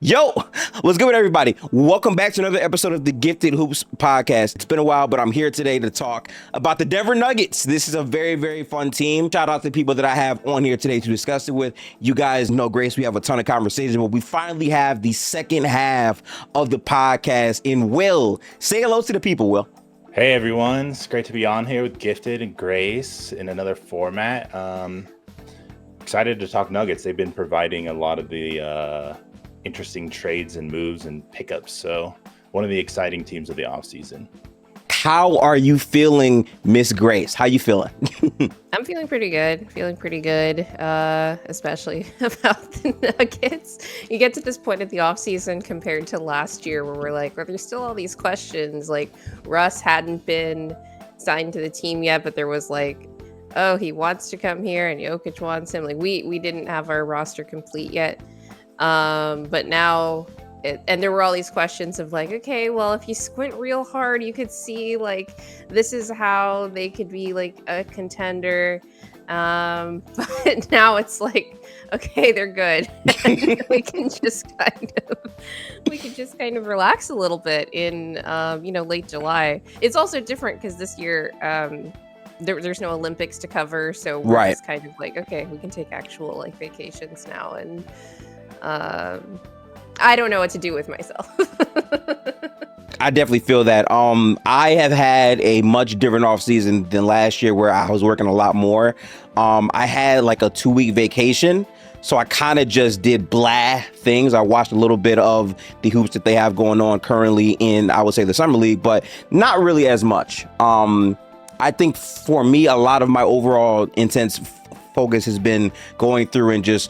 Yo, what's good with everybody? Welcome back to another episode of the Gifted Hoops podcast. It's been a while, but I'm here today to talk about the Denver Nuggets. This is a very, very fun team. Shout out to the people that I have on here today to discuss it with. You guys know Grace, we have a ton of conversations, but we finally have the second half of the podcast in Will. Say hello to the people, Will. Hey everyone, it's great to be on here with Gifted and Grace in another format. Excited to talk Nuggets. They've been providing a lot of the interesting trades and moves and pickups. So one of the exciting teams of the offseason. How are you feeling, Miss Grace? How you feeling? I'm feeling pretty good, especially about the Nuggets. You get to this point of the offseason compared to last year where we're like, well, there's still all these questions. Like Russ hadn't been signed to the team yet, but there was like, oh, he wants to come here and Jokic wants him. Like we didn't have our roster complete yet. But now and there were all these questions of like, okay, well, if you squint real hard, you could see like this is how they could be like a contender. But now it's like, okay, they're good. we can just kind of relax a little bit in late July. It's also different because this year there's no Olympics to cover, so we're just kind of like, okay, we can take actual like vacations now, and I don't know what to do with myself. I definitely feel that. I have had a much different offseason than last year where I was working a lot more. I had like a 2-week vacation, so I kind of just did blah things. I watched a little bit of the hoops that they have going on currently in, I would say, the Summer League, but not really as much. I think for me, a lot of my overall intense focus has been going through and just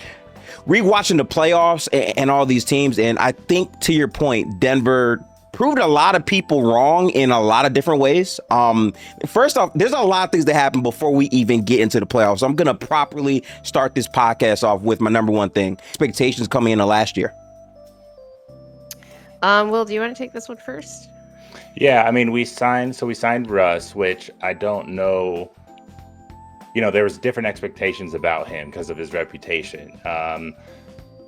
rewatching the playoffs and all these teams. And I think, to your point, Denver proved a lot of people wrong in a lot of different ways. First off, there's a lot of things that happen before we even get into the playoffs. I'm going to properly start this podcast off with my number one thing: expectations coming into last year. Will, do you want to take this one first? Yeah, I mean, we signed Russ, which I don't know. You know, there was different expectations about him because of his reputation.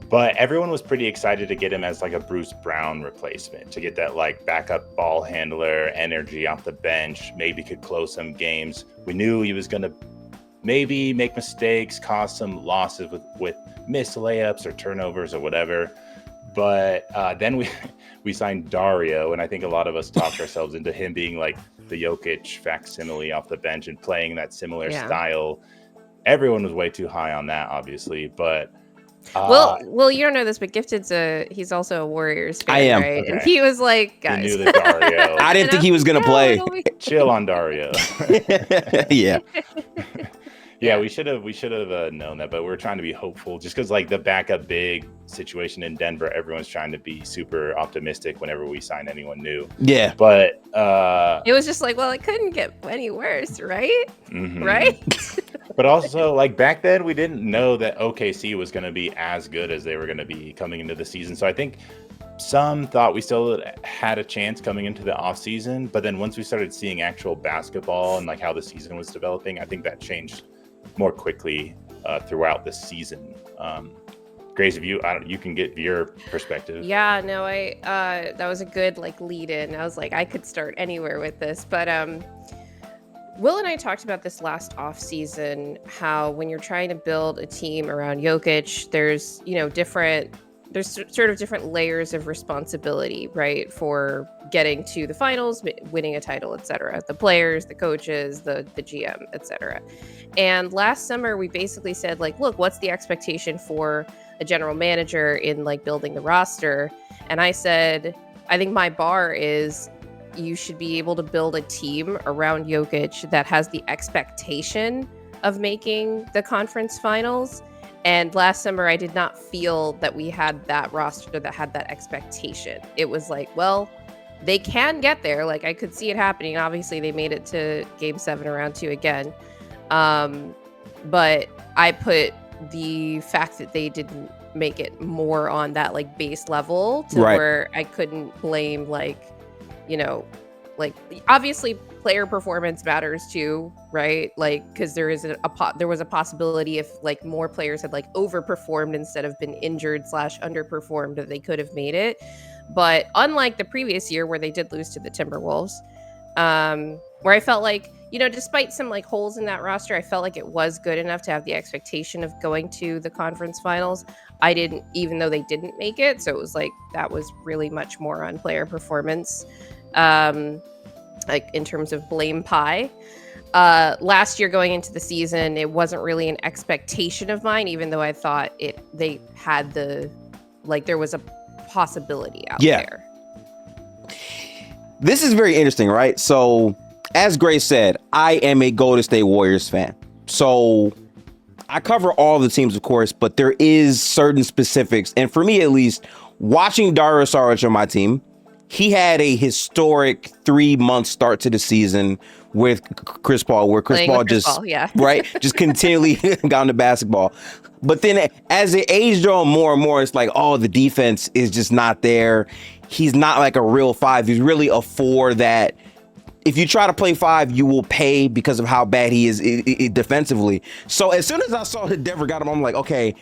But everyone was pretty excited to get him as like a Bruce Brown replacement, to get that like backup ball handler energy off the bench, maybe could close some games. We knew he was going to maybe make mistakes, cause some losses with missed layups or turnovers or whatever. But then we signed Dario, and I think a lot of us talked ourselves into him being like the Jokic facsimile off the bench and playing that similar style. Everyone was way too high on that, obviously, but well, you don't know this, but he's also a Warriors fan. I am, right? Okay. And he was like, guys, we knew the Dario. I didn't think he was gonna play. Chill on Dario. Yeah. Yeah, we should have known that, but we're trying to be hopeful just because like the backup big situation in Denver, everyone's trying to be super optimistic whenever we sign anyone new. Yeah. But it was just like, well, it couldn't get any worse, right? Mm-hmm. Right? But also, like back then, we didn't know that OKC was going to be as good as they were going to be coming into the season. So I think some thought we still had a chance coming into the offseason, but then once we started seeing actual basketball and like how the season was developing, I think that changed more quickly throughout the season. Grace, if you can get your perspective. Yeah, no, that was a good like lead in. I was like, I could start anywhere with this, but Will and I talked about this last off season, how when you're trying to build a team around Jokic, there's sort of different layers of responsibility, right? For getting to the finals, winning a title, etc. The players, the coaches, the GM, etc. And last summer, we basically said, like, look, what's the expectation for a general manager in like building the roster? And I said, I think my bar is you should be able to build a team around Jokic that has the expectation of making the conference finals. And last summer, I did not feel that we had that roster that had that expectation. It was like, well, they can get there. Like, I could see it happening. Obviously, they made it to Game 7 or Round 2 again. But I put the fact that they didn't make it more on that, like, base level to where I couldn't blame, like, like obviously player performance matters too, right? Like because there was a possibility if like more players had like overperformed instead of been injured / underperformed that they could have made it. But unlike the previous year where they did lose to the Timberwolves, where I felt like, despite some like holes in that roster, I felt like it was good enough to have the expectation of going to the conference finals. I didn't, even though they didn't make it. So it was like, that was really much more on player performance, like in terms of blame pie. Last year going into the season, it wasn't really an expectation of mine, even though I thought they had there was a possibility out there. This is very interesting, right? So, as Grace said, I am a Golden State Warriors fan. So, I cover all the teams, of course, but there is certain specifics. And for me, at least, watching Dario Saric on my team, he had a historic 3-month start to the season with Chris Paul, where Chris Paul right, just continually got into basketball. But then as it aged on more and more, it's like, oh, the defense is just not there. He's not like a real 5. He's really a 4 that if you try to play 5, you will pay because of how bad he is defensively. So as soon as I saw that Denver got him, I'm like, okay,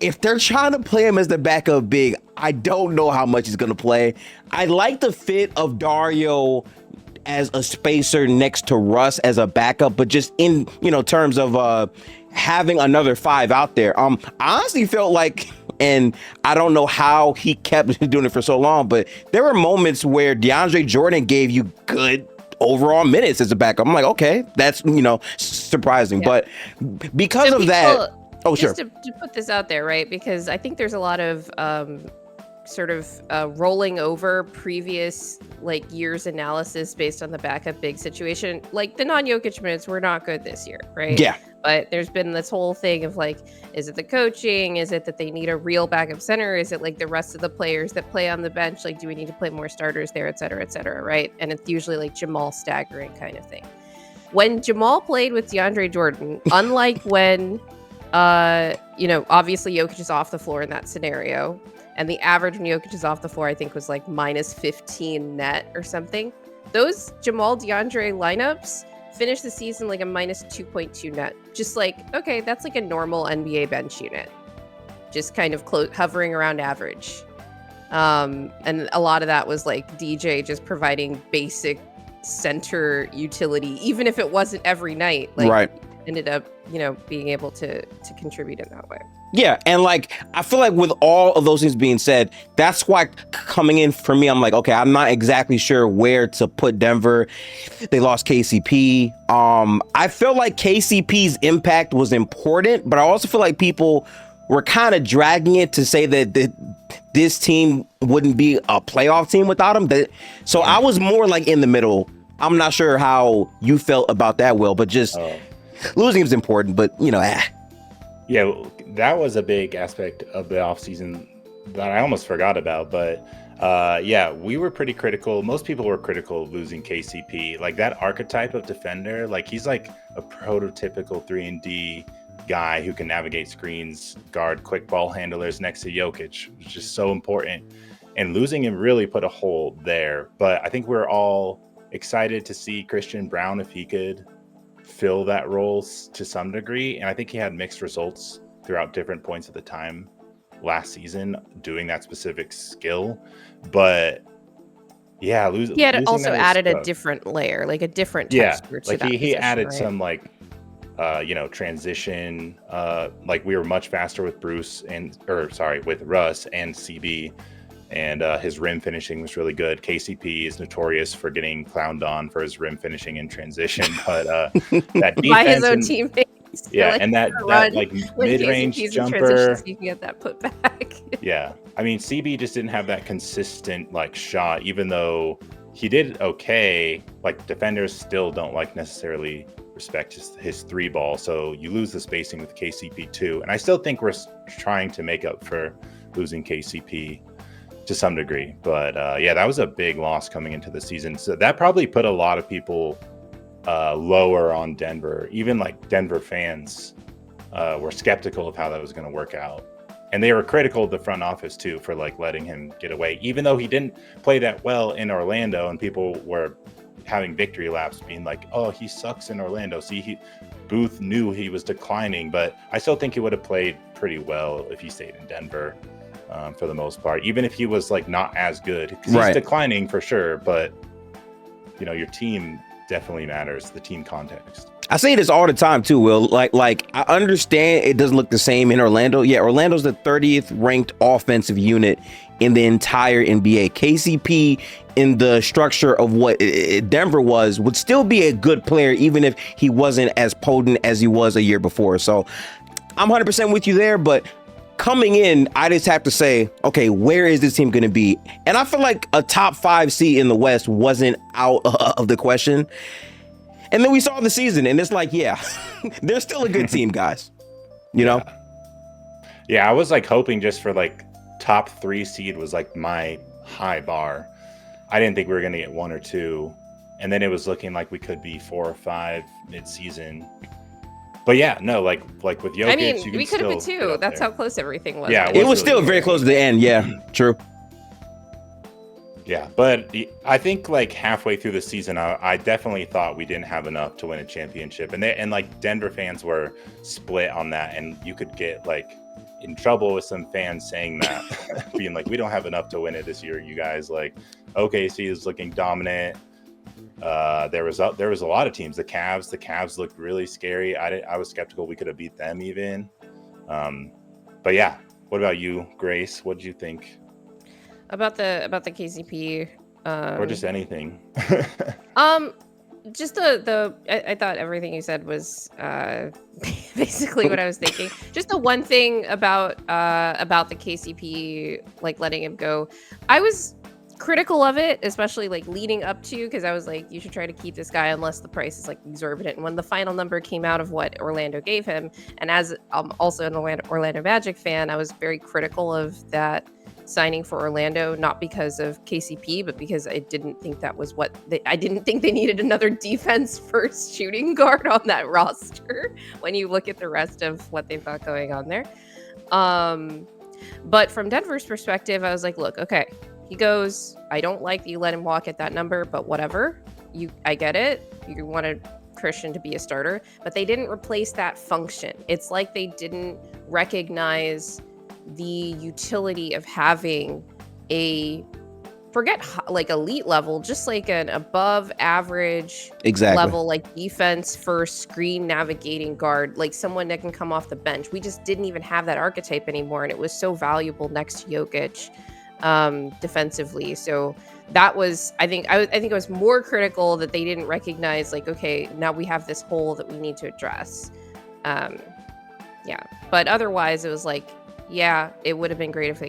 if they're trying to play him as the backup big, I don't know how much he's going to play. I like the fit of Dario as a spacer next to Russ as a backup, but just in, terms of having another 5 out there. I honestly felt like, and I don't know how he kept doing it for so long, but there were moments where DeAndre Jordan gave you good overall minutes as a backup. I'm like, okay, that's, surprising. Yeah. But because of that, just to put this out there, right? Because I think there's a lot of rolling over previous years analysis based on the backup big situation. Like the non-Jokic minutes were not good this year, right? Yeah. But there's been this whole thing of is it the coaching? Is it that they need a real backup center? Is it the rest of the players that play on the bench? Do we need to play more starters there, et cetera, right? And it's usually Jamal staggering kind of thing. When Jamal played with DeAndre Jordan, unlike when, obviously Jokic is off the floor in that scenario, and the average when Jokic is off the floor, I think, was minus 15 net or something. Those Jamal DeAndre lineups finished the season a minus 2.2 net. Just okay, that's a normal NBA bench unit. Just kind of hovering around average. And a lot of that was DJ just providing basic center utility, even if it wasn't every night. Right. Ended up, being able to contribute in that way. Yeah, and I feel like with all of those things being said, that's why coming in for me, I'm like, okay, I'm not exactly sure where to put Denver. They lost KCP. I feel like KCP's impact was important, but I also feel like people were kind of dragging it to say that this team wouldn't be a playoff team without him. So I was more in the middle. I'm not sure how you felt about that, Will, but just losing is important, but Yeah, that was a big aspect of the offseason that I almost forgot about. But we were pretty critical. Most people were critical of losing KCP. That archetype of defender, he's a prototypical 3-and-D guy who can navigate screens, guard quick ball handlers next to Jokic, which is so important. And losing him really put a hole there. But I think we're all excited to see Christian Braun if he could fill that role to some degree, and I think he had mixed results throughout different points of the time last season doing that specific skill. But he had also added a different layer, a different texture to that he added right? some transition, we were much faster with Russ and CB, and his rim finishing was really good. KCP is notorious for getting clowned on for his rim finishing in transition, but that defense by his own teammates. Yeah, and that mid-range jumper, so you can get that put back. Yeah, I mean CB just didn't have that consistent shot, even though he did okay. Defenders still don't necessarily respect his 3 ball, so you lose the spacing with KCP too. And I still think we're trying to make up for losing KCP to some degree, but that was a big loss coming into the season. So that probably put a lot of people lower on Denver. Even Denver fans were skeptical of how that was going to work out. And they were critical of the front office too for like letting him get away, even though he didn't play that well in Orlando, and people were having victory laps being like, oh, he sucks in Orlando. See, Boothe knew he was declining, but I still think he would have played pretty well if he stayed in Denver for the most part, even if he was like not as good, because he's declining for sure. But you know, your team definitely matters, the team context. I say this all the time too, Will. Like I understand it doesn't look the same in Orlando. Yeah, Orlando's the 30th ranked offensive unit in the entire NBA. KCP, in the structure of what Denver was, would still be a good player even if he wasn't as potent as he was a year before. So I'm 100% with you there, but coming in, I just have to say, okay, where is this team going to be? And I feel like a top 5 seed in the West wasn't out of the question. And then we saw the season, and it's like, yeah, they're still a good team, guys. You know? Yeah, I was like hoping just for like top 3 seed was like my high bar. I didn't think we were going to get 1 or 2. And then it was looking like we could be 4 or 5 mid-season. But yeah, no, like with Jokic, I mean, you can we could have been still 2. That's how close everything was. Yeah, it was still very close to the end. Yeah, true. Yeah, but I think like halfway through the season, I definitely thought we didn't have enough to win a championship, and like Denver fans were split on that, and you could get like in trouble with some fans saying that, being like, we don't have enough to win it this year, you guys. Like, OKC is looking dominant. There was a lot of teams. The Cavs looked really scary. I was skeptical we could have beat them even. But yeah, what about you, Grace? What did you think? About the KCP, or just anything. Just I thought everything you said was basically what I was thinking. Just the one thing about the KCP, like letting him go, I was critical of it, especially like leading up to, because I was like, you should try to keep this guy unless the price is like exorbitant. And when the final number came out of what Orlando gave him, and as also an Orlando Magic fan, I was very critical of that signing for Orlando, not because of KCP, but because I didn't think that was I didn't think they needed another defense first shooting guard on that roster when you look at the rest of what they've got going on there. But from Denver's perspective, I was like, look, okay, he goes, I don't like that you let him walk at that number, but whatever. I get it. You wanted Christian to be a starter, but they didn't replace that function. It's like they didn't recognize the utility of having like elite level, just like an above average level, like defense first screen navigating guard, like someone that can come off the bench. We just didn't even have that archetype anymore, and it was so valuable next to Jokic defensively. So that was, I think I was more critical that they didn't recognize, like, okay, now we have this hole that we need to address. But otherwise it was like, yeah, it would have been great if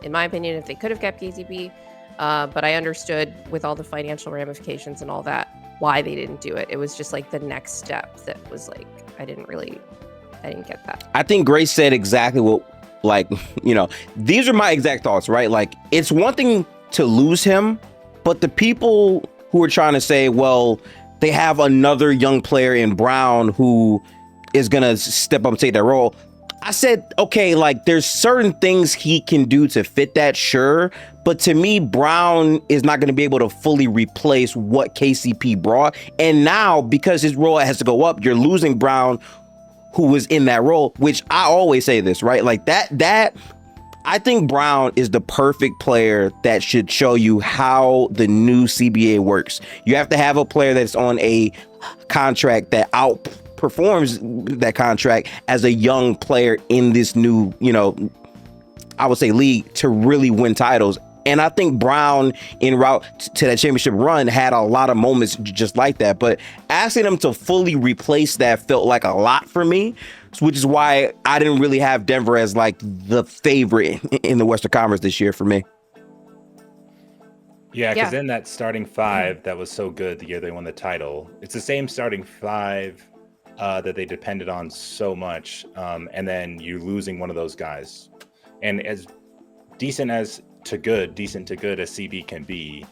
in my opinion, if they could have kept KCP. But I understood with all the financial ramifications and all that, why they didn't do it. It was just like the next step that was like, I didn't get that. I think Grace said exactly what, like, you know, these are my exact thoughts, right? Like, it's one thing to lose him, but the people who are trying to say, well, they have another young player in Brown who is going to step up and take that role. I said, okay, like, there's certain things he can do to fit that, sure. But to me, Brown is not going to be able to fully replace what KCP brought. And now, because his role has to go up, you're losing Brown, who was in that role, which I always say this, right? Like that I think Brown is the perfect player that should show you how the new CBA works. You have to have a player that's on a contract that outperforms that contract as a young player in this new, you know, I would say league to really win titles. And I think Brown, en route to that championship run, had a lot of moments just like that. But asking him to fully replace that felt like a lot for me, which is why I didn't really have Denver as like the favorite in the Western Conference this year for me. Yeah, because then that starting five that was so good the year they won the title, it's the same starting five that they depended on so much. And then you're losing one of those guys. And as decent to good as CB can be,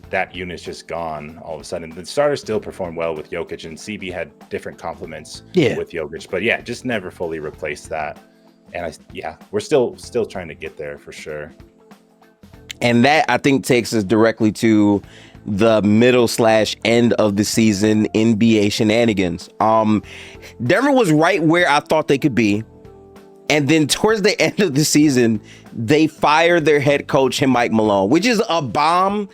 that unit's just gone all of a sudden. The starters still performed well with Jokic, and CB had different complements with Jokic, but yeah, just never fully replaced that. And we're still trying to get there for sure. And that, I think, takes us directly to the middle/end of the season NBA shenanigans. Denver was right where I thought they could be. And then towards the end of the season, they fired their head coach, Mike Malone, which is a bomb.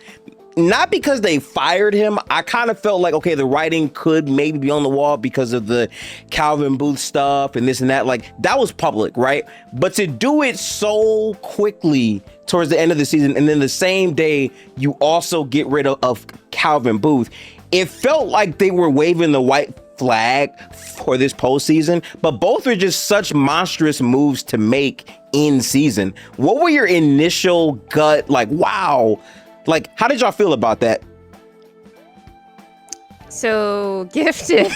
Not because they fired him. I kind of felt like, okay, the writing could maybe be on the wall because of the Calvin Boothe stuff and this and that. Like, that was public, right? But to do it so quickly towards the end of the season, and then the same day you also get rid of Calvin Boothe, it felt like they were waving the white flag for this postseason, but both are just such monstrous moves to make in season. What were your initial gut, like, wow, like, how did y'all feel about that? So gifted.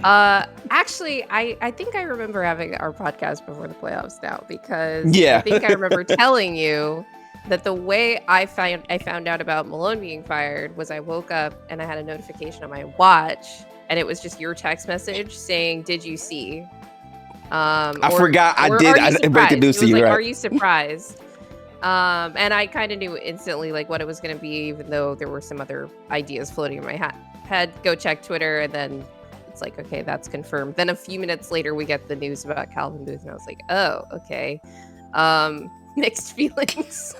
Actually, I think I remember having our podcast before the playoffs now, because I think I remember telling you that the way I found out about Malone being fired was I woke up and I had a notification on my watch, and it was just your text message saying, "Did you see?" I forgot I did. I didn't break the news to you. Like, right? Are you surprised? And I kind of knew instantly like what it was going to be, even though there were some other ideas floating in my head. Go check Twitter, and then it's like, okay, that's confirmed. Then a few minutes later, we get the news about Calvin Boothe, and I was like, oh, okay. Mixed feelings.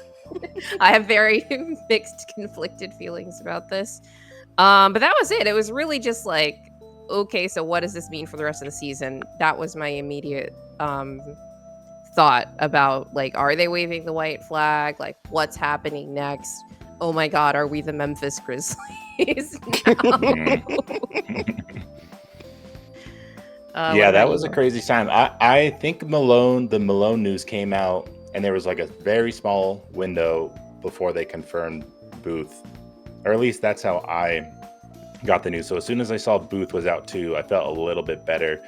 I have very mixed, conflicted feelings about this. But that was it. It was really just like, okay, so what does this mean for the rest of the season? That was my immediate thought about, like, are they waving the white flag? Like, what's happening next? Oh my God, are we the Memphis Grizzlies now? That was a crazy time. I think the Malone news came out, and there was like a very small window before they confirmed Boothe, or at least that's how I got the news. So as soon as I saw Boothe was out too, I felt a little bit better.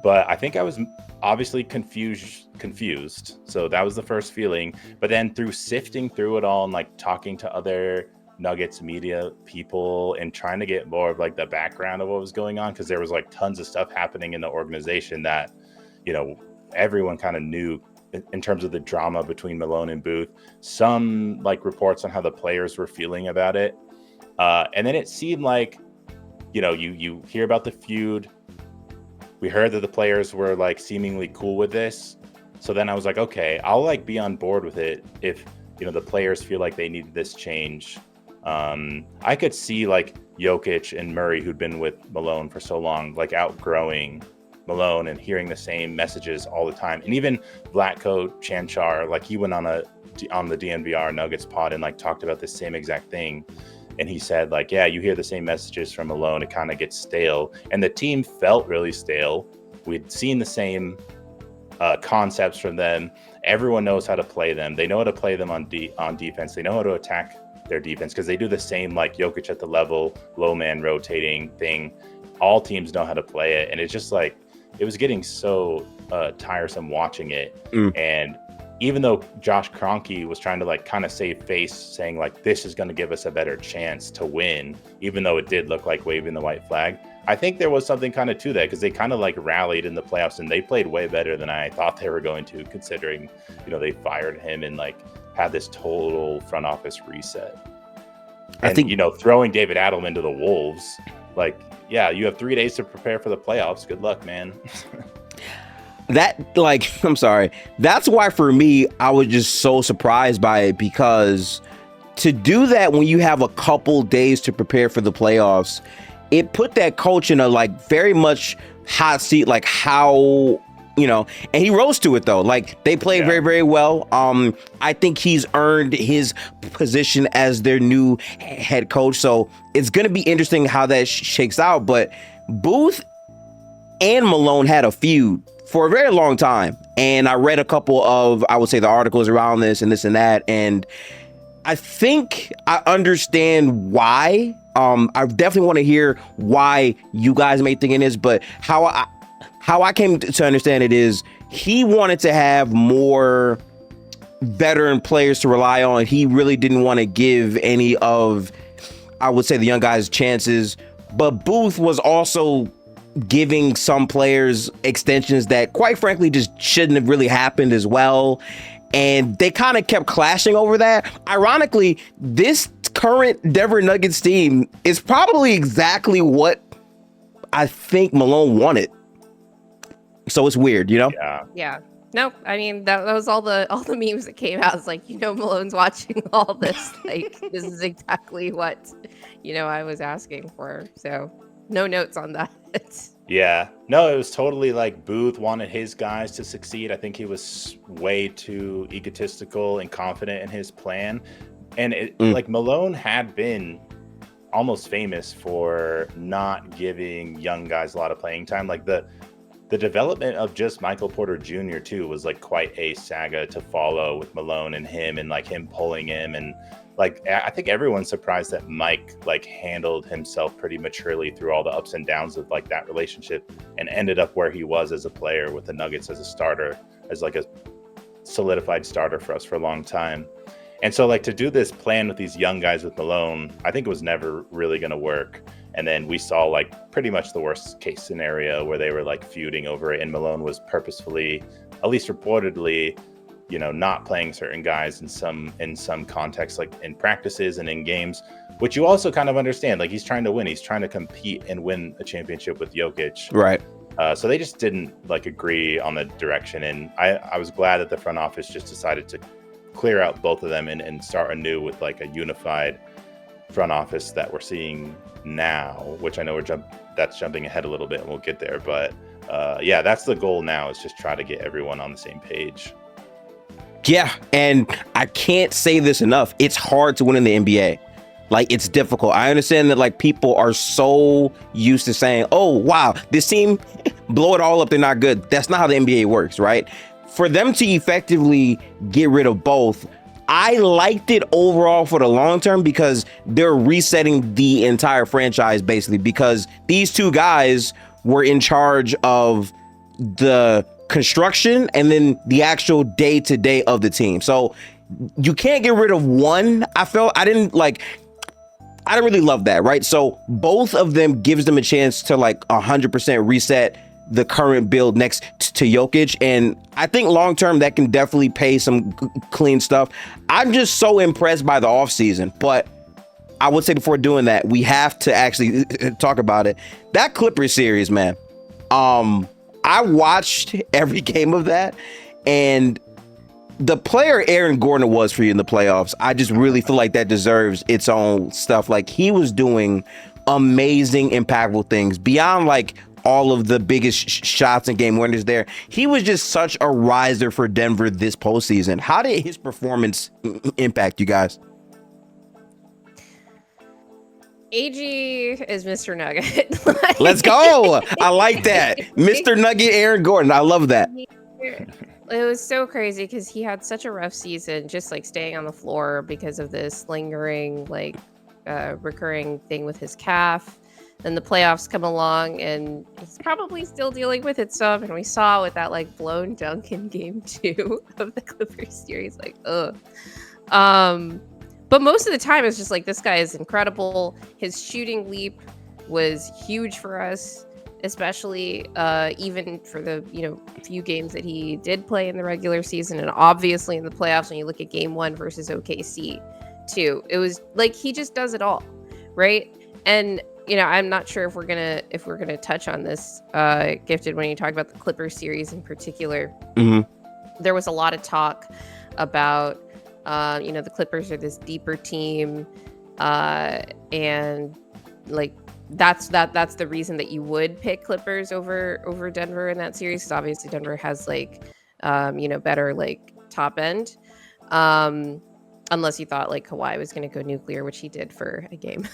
But I think I was obviously confused. So that was the first feeling. But then through sifting through it all and like talking to other Nuggets media people and trying to get more of like the background of what was going on, because there was like tons of stuff happening in the organization that, you know, everyone kind of knew in terms of the drama between Malone and Boothe. Some like reports on how the players were feeling about it. And then it seemed like, you know, you hear about the feud. We heard that the players were like seemingly cool with this. So then I was like, okay, I'll like be on board with it if, you know, the players feel like they need this change. I could see like Jokic and Murray, who'd been with Malone for so long, like outgrowing Malone and hearing the same messages all the time. And even Vlatko Chanchar, like he went on the DNVR Nuggets pod and like talked about the same exact thing. And he said, like, yeah, you hear the same messages from Malone, it kind of gets stale. And the team felt really stale. We'd seen the same concepts from them. Everyone knows how to play them. They know how to play them on defense. They know how to attack their defense, because they do the same like Jokic at the level, low man rotating thing. All teams know how to play it. And it's just like, it was getting so tiresome watching it. And even though Josh Kroenke was trying to like kind of save face, saying like, this is going to give us a better chance to win, even though it did look like waving the white flag, I think there was something kind of to that, because they kind of like rallied in the playoffs and they played way better than I thought they were going to, considering, you know, they fired him and like had this total front office reset. I think, you know, throwing David Adelman to the Wolves, like, yeah, you have 3 days to prepare for the playoffs. Good luck, man. That, like, I'm sorry. That's why for me, I was just so surprised by it, because to do that when you have a couple days to prepare for the playoffs, it put that coach in a like very much hot seat, like how, you know, and he rose to it though. Like they played very, very well. I think he's earned his position as their new head coach. So it's going to be interesting how that shakes out. But Boothe and Malone had a feud for a very long time. And I read a couple of, I would say, the articles around this and that. And I think I understand why. I definitely want to hear why you guys may think it is, but how I came to understand it is he wanted to have more veteran players to rely on. He really didn't want to give any of, I would say, the young guys chances. But Boothe was also giving some players extensions that, quite frankly, just shouldn't have really happened as well. And they kind of kept clashing over that. Ironically, this current Denver Nuggets team is probably exactly what I think Malone wanted. So it's weird, you know? Yeah. No, I mean that was all the memes that came out. It's like, Malone's watching all this. Like, this is exactly what I was asking for. So no notes on that. Yeah. No, it was totally like Boothe wanted his guys to succeed. I think he was way too egotistical and confident in his plan. And like Malone had been almost famous for not giving young guys a lot of playing time. Like the development of just Michael Porter Jr. too was like quite a saga to follow with Malone and him, and like him pulling him. And like, I think everyone's surprised that Mike like handled himself pretty maturely through all the ups and downs of like that relationship, and ended up where he was as a player with the Nuggets as a starter, as like a solidified starter for us for a long time. And so like to do this plan with these young guys with Malone, I think it was never really going to work. And then we saw like pretty much the worst case scenario where they were like feuding over it, and Malone was purposefully, at least reportedly, not playing certain guys in some context, like in practices and in games, which you also kind of understand. Like, he's trying to win, he's trying to compete and win a championship with Jokic. Right. So they just didn't like agree on the direction. And I was glad that the front office just decided to clear out both of them and start anew with like a unified front office that we're seeing now, which I know that's jumping ahead a little bit, and we'll get there. But yeah, that's the goal now, is just try to get everyone on the same page. Yeah, and I can't say this enough. It's hard to win in the NBA. Like, it's difficult. I understand that like people are so used to saying, oh, wow, this team, blow it all up, they're not good. That's not how the NBA works, right? For them to effectively get rid of both, I liked it overall for the long term, because they're resetting the entire franchise basically, because these two guys were in charge of the construction and then the actual day-to-day of the team. So you can't get rid of one. I didn't really love that, right? So both of them gives them a chance to like 100% reset the current build next to Jokic. And I think long term that can definitely pay some clean stuff. I'm just so impressed by the offseason. But I would say before doing that, we have to actually talk about it. That Clippers series, man. I watched every game of that, and the player Aaron Gordon was for you in the playoffs, I just really feel like that deserves its own stuff. Like, he was doing amazing, impactful things beyond like all of the biggest shots and game winners there. He was just such a riser for Denver this postseason. How did his performance impact you guys? AG is Mr. Nugget. Let's go. I like that. Mr. Nugget, Aaron Gordon. I love that. It was so crazy because he had such a rough season, just like staying on the floor because of this lingering, like recurring thing with his calf. Then the playoffs come along and he's probably still dealing with it some. And we saw with that like blown dunk in game 2 of the Clippers series, like, ugh. But most of the time it's just like, this guy is incredible. His shooting leap was huge for us, especially even for the few games that he did play in the regular season, and obviously in the playoffs when you look at game 1 versus OKC too. It was like he just does it all, right? And I'm not sure if we're gonna touch on this, Gifted, when you talk about the Clippers series in particular. Mm-hmm. There was a lot of talk about the Clippers are this deeper team, and like that's the reason that you would pick Clippers over Denver in that series, because obviously Denver has like better like top end, unless you thought like Kawhi was going to go nuclear, which he did for a game.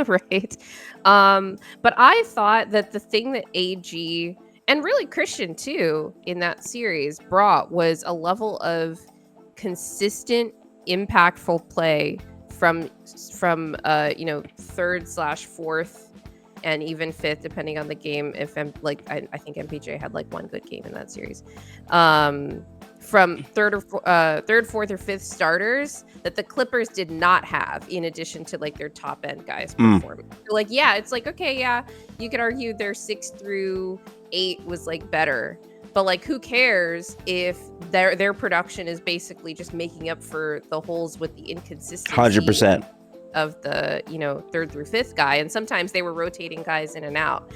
Right. But I thought that the thing that AG and really Christian too in that series brought was a level of consistent, impactful play from third/fourth and even fifth, depending on the game. If I think MPJ had like one good game in that series, from third, fourth, or fifth starters that the Clippers did not have, in addition to like their top end guys performing. So, like, yeah, it's like, okay, yeah, you could argue their 6 through 8 was like better, but like, who cares if their production is basically just making up for the holes with the inconsistency 100% of the, you know, third through fifth guy, and sometimes they were rotating guys in and out.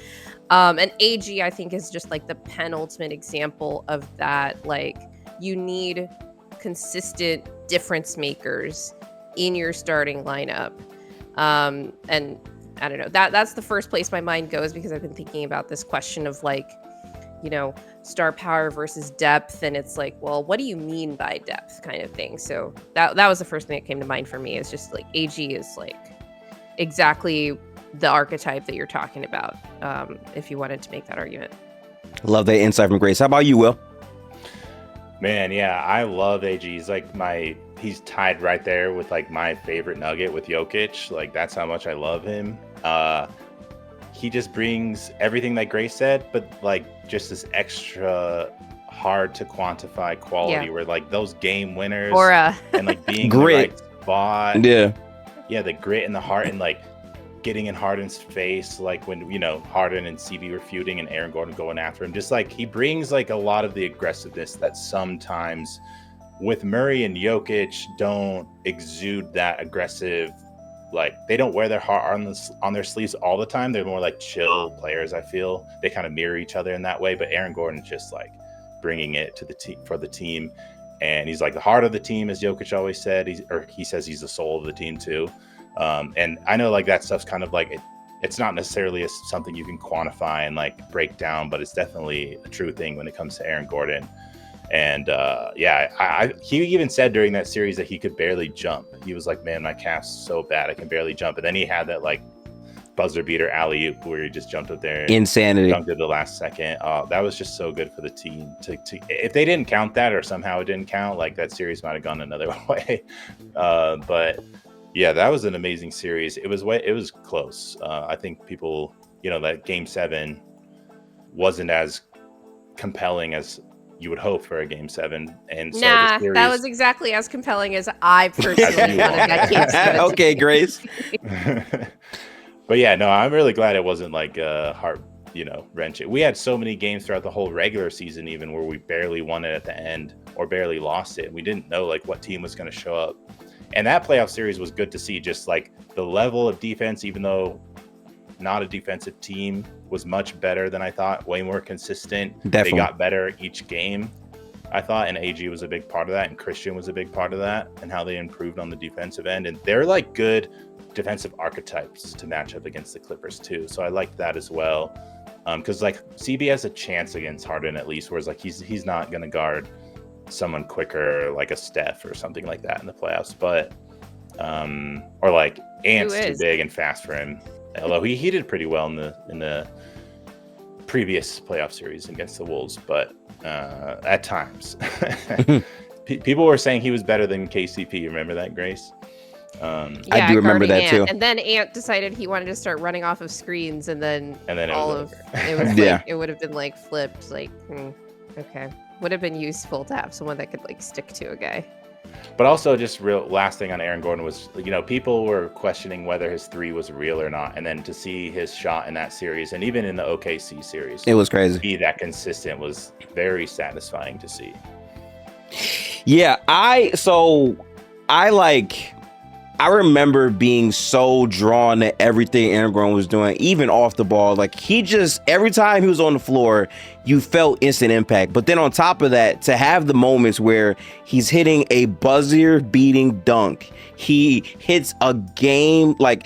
And AG, I think, is just like the penultimate example of that. Like, you need consistent difference makers in your starting lineup. And I don't know, that's the first place my mind goes, because I've been thinking about this question of like, you know, star power versus depth. And it's like, well, what do you mean by depth, kind of thing? So that was the first thing that came to mind for me, is just like AG is like exactly the archetype that you're talking about, if you wanted to make that argument. Love that insight from Grace. How about you, Will? Man, yeah, I love AG. He's like he's tied right there with like my favorite Nugget with Jokic. Like, that's how much I love him. He just brings everything that Grace said, but like just this extra hard to quantify quality, where like those game winners and like being grit in the right spot. Yeah, the grit and the heart, and like getting in Harden's face, like when, you know, Harden and CB were feuding and Aaron Gordon going after him. Just like, he brings like a lot of the aggressiveness that sometimes with Murray and Jokic don't exude that aggressive. Like, they don't wear their heart on their sleeves all the time. They're more like chill players. I feel they kind of mirror each other in that way. But Aaron Gordon's just like bringing it to the team for the team, and he's like the heart of the team, as Jokic always said. He says he's the soul of the team too. And I know like that stuff's kind of like it's not necessarily something you can quantify and like break down, but it's definitely a true thing when it comes to Aaron Gordon. And he even said during that series that he could barely jump. He was like, man, my calf's so bad, I can barely jump. And then he had that like buzzer beater alley-oop where he just jumped up there and insanity, dunked at the last second. That was just so good for the team. To if they didn't count that, or somehow it didn't count, like that series might have gone another way. But yeah, that was an amazing series. It was close. I think people, you know, that Game 7 wasn't as compelling as you would hope for a Game 7, and so that was exactly as compelling as I personally wanted that Game 7. Okay, Grace. But yeah, no, I'm really glad it wasn't like heart, you know, wrenching. We had so many games throughout the whole regular season, even where we barely won it at the end or barely lost it. We didn't know like what team was going to show up, and that playoff series was good to see. Just like the level of defense, even though not a defensive team, was much better than I thought. Way more consistent. Definitely. They got better each game, I thought, and AG was a big part of that, and Christian was a big part of that, and how they improved on the defensive end. And they're like good defensive archetypes to match up against the Clippers too. So I liked that as well. Because like CB has a chance against Harden at least, whereas like he's not going to guard someone quicker like a Steph or something like that in the playoffs. But or like Ant's too big and fast for him. Although he did pretty well in the previous playoff series against the Wolves, but at times people were saying he was better than KCP. Remember that, Grace? I do remember that Ant. too. And then Ant decided he wanted to start running off of screens, and then it was like, it would have been like flipped. Like, okay, would have been useful to have someone that could like stick to a guy. But also, just last thing on Aaron Gordon was, you know, people were questioning whether his 3 was real or not, and then to see his shot in that series, and even in the OKC series, it was crazy. Be that consistent was very satisfying to see. Yeah, I remember being so drawn to everything Aaron Gordon was doing, even off the ball. Like, he just, every time he was on the floor, you felt instant impact. But then on top of that, to have the moments where he's hitting a buzzer beating dunk, he hits a game, like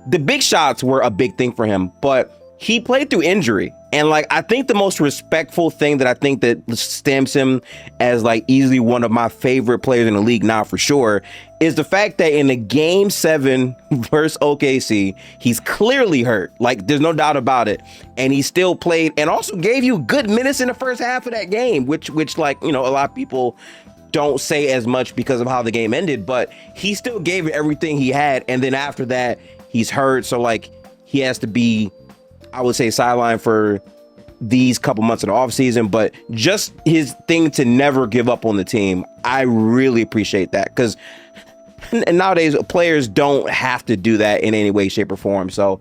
the big shots were a big thing for him, but he played through injury. And like, I think the most respectful thing that I think that stamps him as like easily one of my favorite players in the league now for sure is the fact that in the Game 7 versus OKC, he's clearly hurt. Like, there's no doubt about it. And he still played and also gave you good minutes in the first half of that game, which like, you know, a lot of people don't say as much because of how the game ended, but he still gave it everything he had. And then after that, he's hurt. So like, he has to be, I would say, sideline for these couple months in the offseason, but just his thing to never give up on the team. I really appreciate that, because nowadays players don't have to do that in any way, shape, or form. So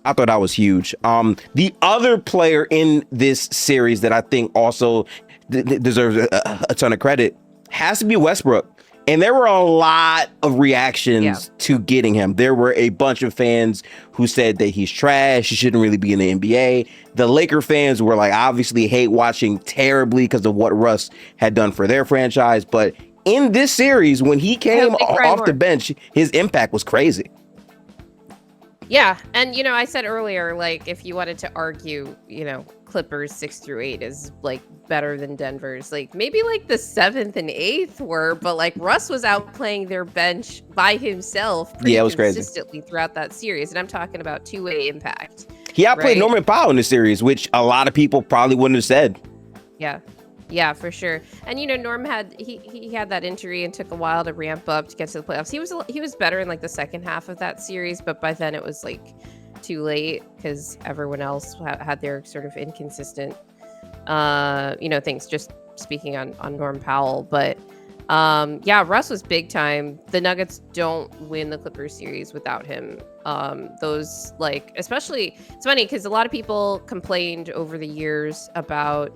I thought that was huge. The other player in this series that I think also deserves a ton of credit has to be Westbrook. And there were a lot of reactions to getting him. There were a bunch of fans who said that he's trash, he shouldn't really be in the NBA. The Laker fans were like, obviously hate watching terribly because of what Russ had done for their franchise. But in this series, when he came off the bench, his impact was crazy. Yeah, and I said earlier, like, if you wanted to argue, Clippers 6 through 8 is like better than Denver's, like maybe like the 7th and 8th were, but like Russ was out playing their bench by himself pretty it was consistently throughout that series, and I'm talking about two-way impact. He outplayed Norman Powell in the series, which a lot of people probably wouldn't have said. Yeah, for sure. And Norm had he had that injury and took a while to ramp up to get to the playoffs. He was better in like the second half of that series, but by then it was like too late because everyone else had their sort of inconsistent things. Just speaking on Norm Powell, but Russ was big time. The Nuggets don't win the Clippers series without him. Those, like, especially, it's funny because a lot of people complained over the years about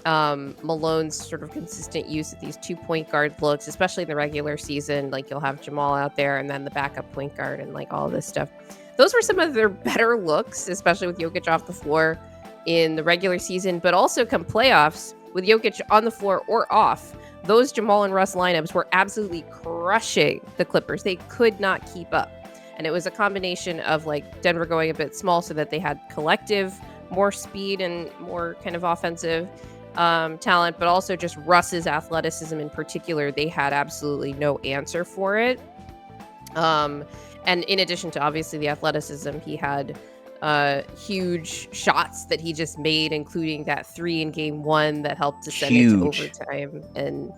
Malone's sort of consistent use of these 2 point guard looks, especially in the regular season. Like, you'll have Jamal out there and then the backup point guard and like all this stuff. Those were some of their better looks, especially with Jokic off the floor in the regular season, but also come playoffs with Jokic on the floor or off. Those Jamal and Russ lineups were absolutely crushing the Clippers. They could not keep up. And it was a combination of like Denver going a bit small so that they had collective more speed and more kind of offensive talent, but also just Russ's athleticism in particular. They had absolutely no answer for it. And in addition to obviously the athleticism, he had huge shots that he just made, including that 3 in game 1 that helped to send it to overtime. And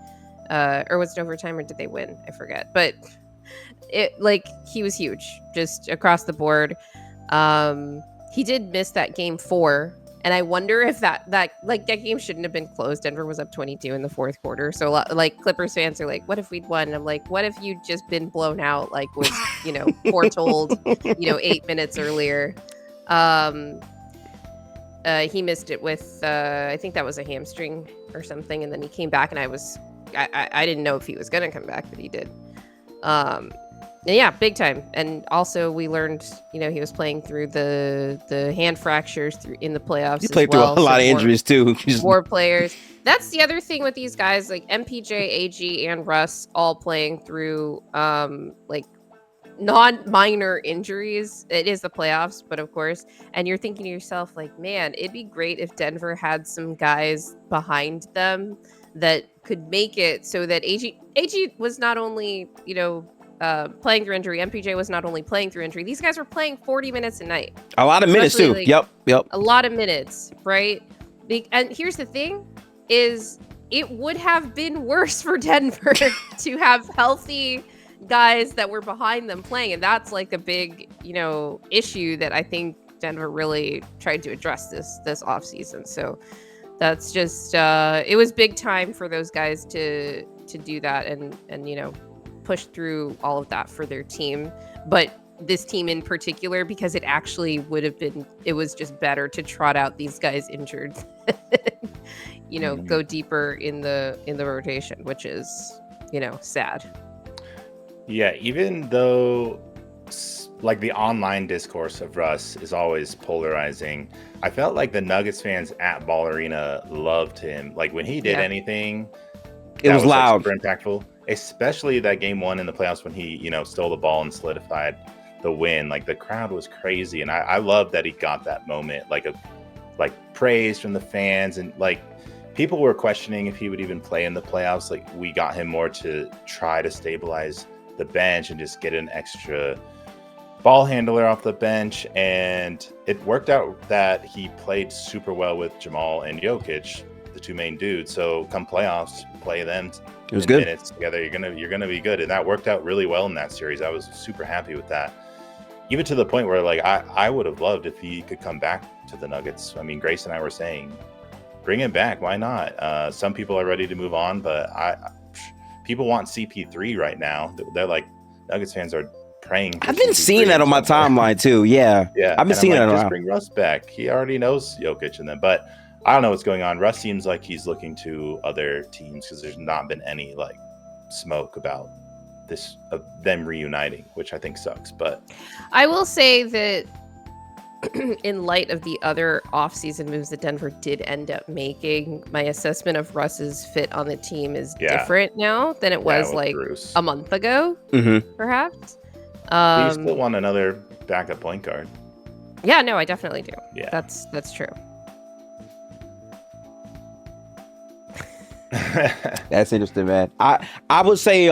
or was it overtime or did they win? I forget. But he was huge just across the board. He did miss that game 4. And I wonder if that game shouldn't have been closed. Denver was up 22 in the fourth quarter. So like Clippers fans are like, what if we'd won? And I'm like, what if you'd just been blown out? Like was, foretold, 8 minutes earlier. He missed it with, I think that was a hamstring or something. And then he came back and I didn't know if he was going to come back, but he did. Yeah, big time. And also we learned, he was playing through the hand fractures in the playoffs. He played through a lot of injuries too. More players. That's the other thing with these guys, like MPJ, AG, and Russ all playing through like non-minor injuries. It is the playoffs, but of course. And you're thinking to yourself, like, man, it'd be great if Denver had some guys behind them that could make it so that AG was not only, playing through injury. MPJ was not only playing through injury. These guys were playing 40 minutes a night. A lot of minutes too. Like, Yep. A lot of minutes, right? And here's the thing is it would have been worse for Denver to have healthy guys that were behind them playing. And that's like a big, issue that I think Denver really tried to address this offseason. So that's just, it was big time for those guys to do that and push through all of that for their team, but this team in particular, because it actually would have been, it was just better to trot out these guys injured, go deeper in the rotation, which is, sad. Yeah, even though like the online discourse of Russ is always polarizing, I felt like the Nuggets fans at Ball Arena loved him. Like when he did anything, it was loud, like, super impactful. Especially that game 1 in the playoffs when he, stole the ball and solidified the win. Like the crowd was crazy, and I love that he got that moment, like praise from the fans, and like people were questioning if he would even play in the playoffs. Like we got him more to try to stabilize the bench and just get an extra ball handler off the bench, and it worked out that he played super well with Jamal and Jokic, the 2 main dudes. So come playoffs, play them. It was good. Minutes together, you're gonna be good, and that worked out really well in that series. I was super happy with that. even to the point where like I would have loved if he could come back to the Nuggets. I mean, Grace and I were saying, bring him back. Why not? Some people are ready to move on, but people want CP3 right now. They're like, Nuggets fans are praying. I've been seeing that on my timeline too. Yeah, yeah. I've been seeing that. Just bring Russ back. He already knows Jokic and them, but I don't know what's going on. Russ seems like he's looking to other teams because there's not been any like smoke about this them reuniting, which I think sucks. But I will say that in light of the other offseason moves that Denver did end up making, my assessment of Russ's fit on the team is different now than it was like Bruce a month ago, perhaps. You still want another backup point guard. Yeah, no, I definitely do. Yeah, that's true. That's interesting, man. I would say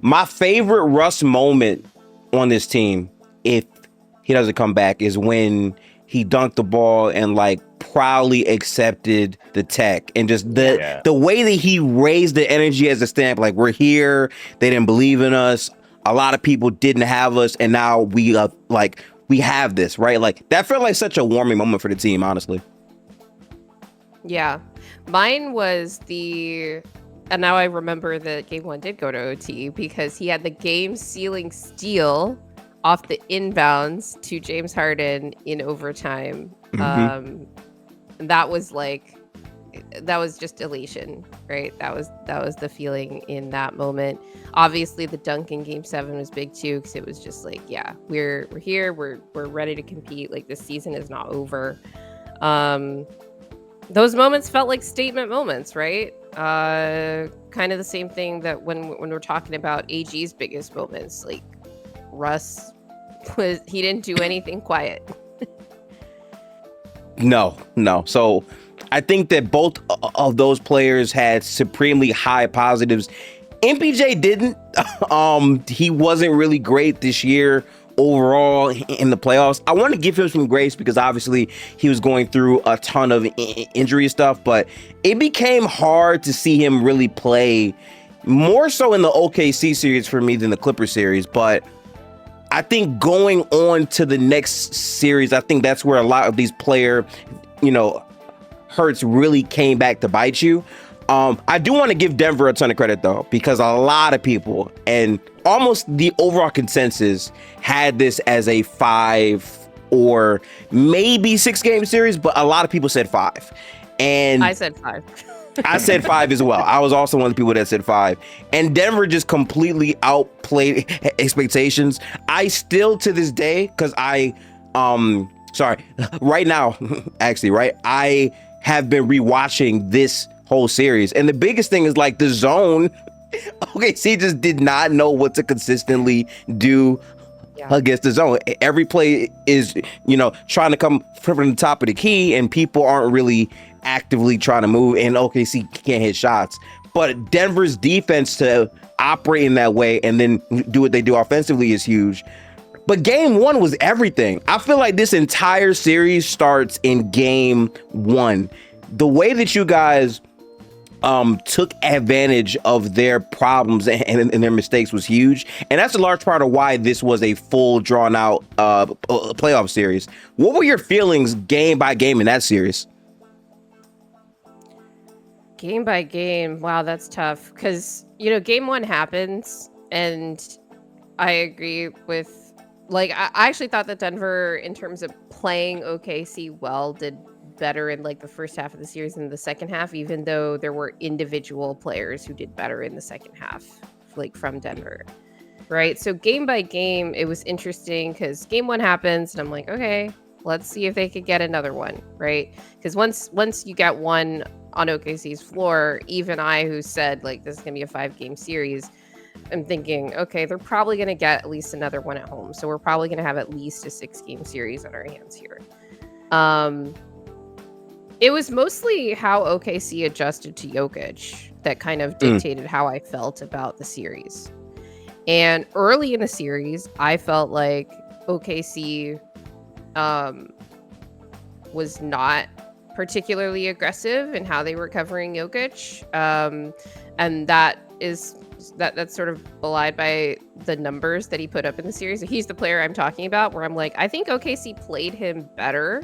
my favorite Russ moment on this team, if he doesn't come back, is when he dunked the ball and like proudly accepted the tech, and just the way that he raised the energy as a stamp, like, we're here, they didn't believe in us, a lot of people didn't have us, and now we have this, right? Like, that felt like such a warming moment for the team, honestly. Yeah, mine was and now I remember that game one did go to OT because he had the game sealing steal off the inbounds to James Harden in overtime. And that was just elation, right? That was the feeling in that moment. Obviously the dunk in game 7 was big too, because it was just like, yeah, we're here, we're ready to compete, like, this season is not over. Those moments felt like statement moments, right? Kind of the same thing that when we're talking about AG's biggest moments, like, Russ he didn't do anything quiet. No. So I think that both of those players had supremely high positives. MPJ didn't. He wasn't really great this year overall in the playoffs. I want to give him some grace because obviously he was going through a ton of injury stuff, but it became hard to see him really play, more so in the OKC series for me than the Clippers series. But I think going on to the next series, I think that's where a lot of these player, hurts really came back to bite you. I do want to give Denver a ton of credit though, because a lot of people, and almost the overall consensus, had this as a 5 or maybe 6 game series, but a lot of people said 5. And I said 5. I said 5 as well. I was also one of the people that said 5. And Denver just completely outplayed expectations. I still, to this day, because right now, actually, right, I have been rewatching this whole series. And the biggest thing is, like, the zone. OKC just did not know what to consistently do against the zone. Every play is, trying to come from the top of the key, and people aren't really actively trying to move, and OKC can't hit shots. But Denver's defense to operate in that way and then do what they do offensively is huge. But game 1 was everything. I feel like this entire series starts in game 1. The way that you guys took advantage of their problems and their mistakes was huge. And that's a large part of why this was a full drawn out playoff series. What were your feelings game by game in that series? Game by game. Wow, that's tough. Because, game 1 happens, and I agree with, like, I actually thought that Denver, in terms of playing OKC well, did better in like the first half of the series than the second half, even though there were individual players who did better in the second half, like, from Denver, right? So game by game, it was interesting because game 1 happens and I'm like, okay, let's see if they could get another one, right? Because once you get one on OKC's floor, even I, who said like this is gonna be a 5-game series, I'm thinking, okay, they're probably gonna get at least another one at home, so we're probably gonna have at least a 6-game series on our hands here. It was mostly how OKC adjusted to Jokic that kind of dictated how I felt about the series. And early in the series, I felt like OKC was not particularly aggressive in how they were covering Jokic. and that's sort of belied by the numbers that he put up in the series. He's the player I'm talking about, where I'm like, I think OKC played him better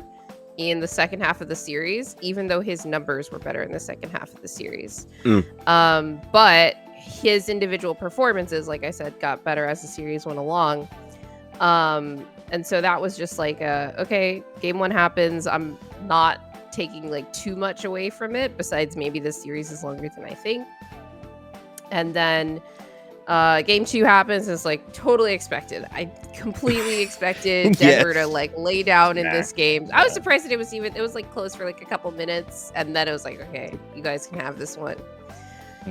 in the second half of the series, even though his numbers were better in the second half of the series. But his individual performances, like I said, got better as the series went along. And so that was just like, okay, game one happens. I'm not taking like too much away from it, besides maybe this series is longer than I think. And then game two happens. It's like totally expected. I completely expected Denver to like lay down in this game. I was surprised that it was like close for like a couple minutes, and then it was like, okay, you guys can have this one.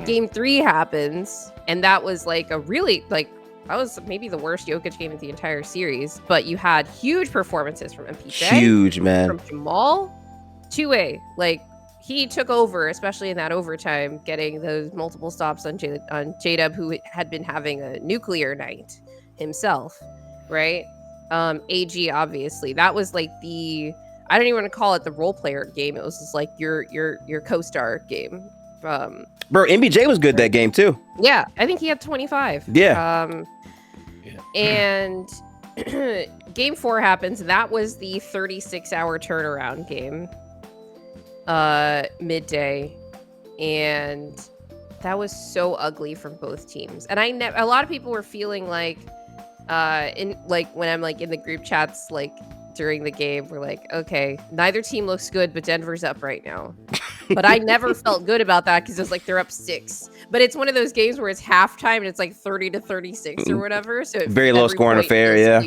Game three happens, and that was like a really like, that was maybe the worst Jokic game of the entire series, but you had huge performances from MPJ. Huge, man. From Jamal. Two-way. Like, he took over, especially in that overtime, getting those multiple stops on J-Dub, who had been having a nuclear night himself, right? AG, obviously. That was like I don't even want to call it the role player game. It was just like your co-star game. Bro, MBJ was good that game too. Yeah, I think he had 25. Yeah. And game four happens. That was the 36-hour turnaround game. Midday, and that was so ugly from both teams. And a lot of people were feeling like in like when I'm like in the group chats like during the game, we're like, okay, neither team looks good, but Denver's up right now. But I never felt good about that because it's like they're up 6. But it's one of those games where it's halftime and it's like 30-36 or whatever. So very low scoring affair, yeah.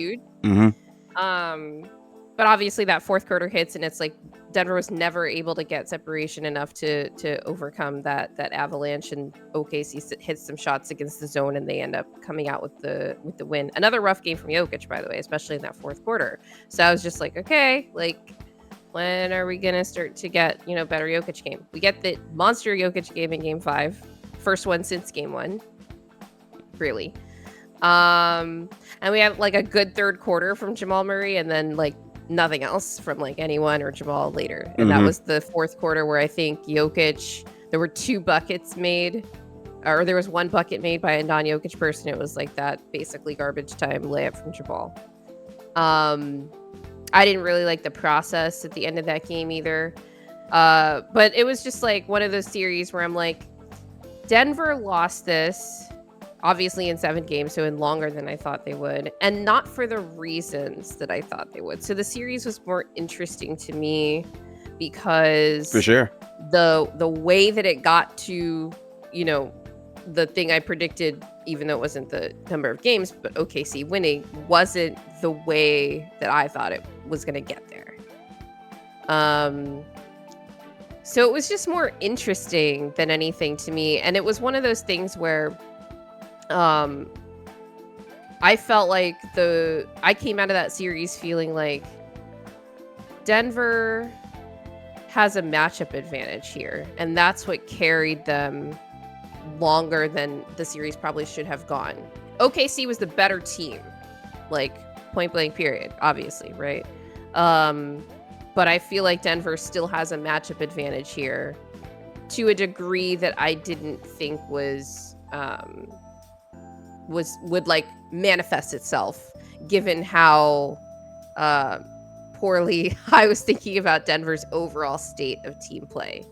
But obviously that fourth quarter hits, and it's like Denver was never able to get separation enough to overcome that avalanche, and OKC hits some shots against the zone, and they end up coming out with the win. Another rough game from Jokic, by the way, especially in that fourth quarter. So I was just like, okay, like, when are we gonna start to get better Jokic game? We get the monster Jokic game in game 5, first one since game 1, really. And we have like a good third quarter from Jamal Murray, and then like nothing else from like anyone or Jamal later. And that was the fourth quarter where I think Jokic, there were 2 buckets made, or there was 1 bucket made by a non-Jokic person. It was like that basically garbage time layup from Jamal. I didn't really like the process at the end of that game either. But it was just like one of those series where I'm like, Denver lost this obviously in 7 games, so in longer than I thought they would, and not for the reasons that I thought they would. So the series was more interesting to me because for sure the way that it got to, the thing I predicted, even though it wasn't the number of games, but OKC winning, wasn't the way that I thought it was going to get there. So it was just more interesting than anything to me, and it was one of those things where I felt like I came out of that series feeling like Denver has a matchup advantage here, and that's what carried them longer than the series probably should have gone. OKC was the better team, like point blank period, obviously, right? But I feel like Denver still has a matchup advantage here to a degree that I didn't think would like manifest itself, given how poorly I was thinking about Denver's overall state of team play.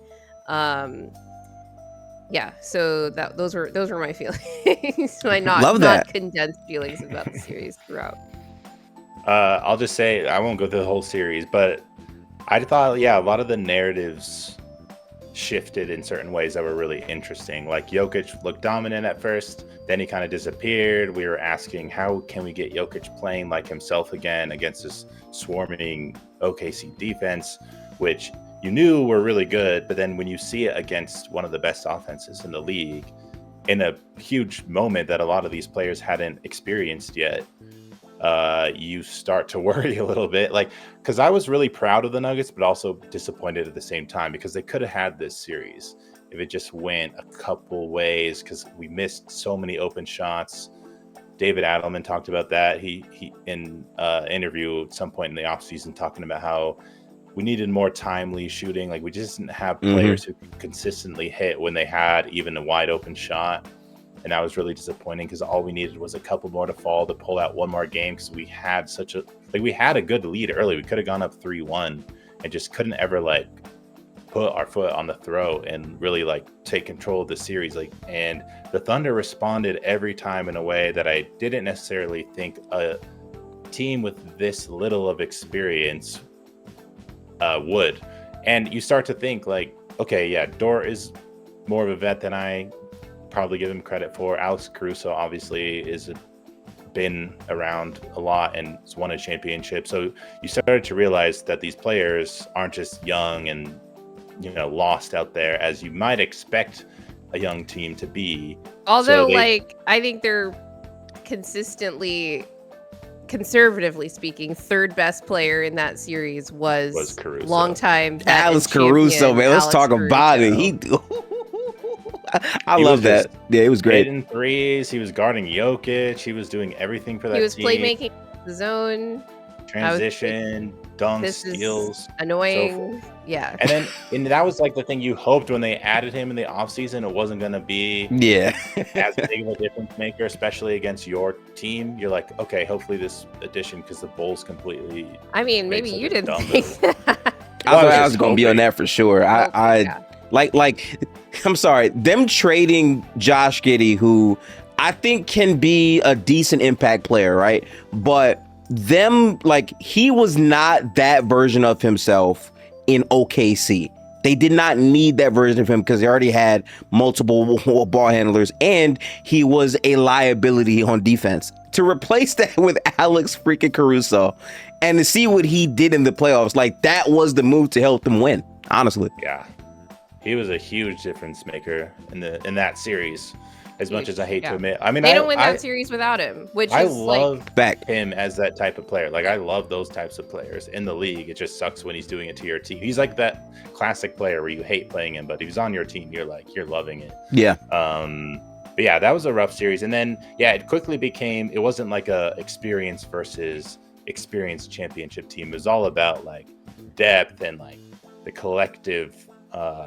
Yeah, so those were my feelings. My not condensed feelings about the series throughout. I'll just say, I won't go through the whole series, but I thought, a lot of the narratives shifted in certain ways that were really interesting. Like Jokic looked dominant at first, then he kind of disappeared. We were asking, how can we get Jokic playing like himself again against this swarming OKC defense, which you knew were really good, but then when you see it against one of the best offenses in the league in a huge moment that a lot of these players hadn't experienced yet, you start to worry a little bit, like, because I was really proud of the Nuggets, but also disappointed at the same time, because they could have had this series if it just went a couple ways, because we missed so many open shots. David Adelman talked about that. He in interview at some point in the offseason talking about how we needed more timely shooting. Like we just didn't have players who could consistently hit when they had even a wide open shot. And that was really disappointing because all we needed was a couple more to fall to pull out one more game because we had we had a good lead early. We could have gone up 3-1 and just couldn't ever like put our foot on the throat and really like take control of the series. Like, and the Thunder responded every time in a way that I didn't necessarily think a team with this little of experience would. And you start to think like, okay, yeah, Dort is more of a vet than I probably give him credit for. Alex Caruso obviously is been around a lot and has won a championship. So you started to realize that these players aren't just young and lost out there as you might expect a young team to be. Although I think they're consistently, conservatively speaking, third best player in that series was Caruso. Long time Alex Caruso, man. Let's talk about it. I love that. Yeah, it was great. Hitting threes. He was guarding Jokic. He was doing everything for that team. He was playmaking the zone. Transition, dunks, steals. Annoying. Yeah. And that was like the thing you hoped when they added him in the offseason. It wasn't going to be as big of a difference maker, especially against your team. You're like, okay, hopefully this addition, because the Bulls completely. I mean, maybe you didn't think that. I was going to be on that for sure. I'm sorry, them trading Josh Giddey, who I think can be a decent impact player, right? But he was not that version of himself in OKC. They did not need that version of him because they already had multiple ball handlers, and he was a liability on defense. To replace that with Alex freaking Caruso and to see what he did in the playoffs, like that was the move to help them win, honestly. Yeah. He was a huge difference maker in that series. As much as I hate to admit, I mean, they don't win that series without him. I love him as that type of player. Like I love those types of players in the league. It just sucks when he's doing it to your team. He's like that classic player where you hate playing him, but if he's on your team, you're loving it. Yeah. But yeah, that was a rough series, and then it quickly became. It wasn't like a experience versus experienced championship team. It was all about like depth and like the collective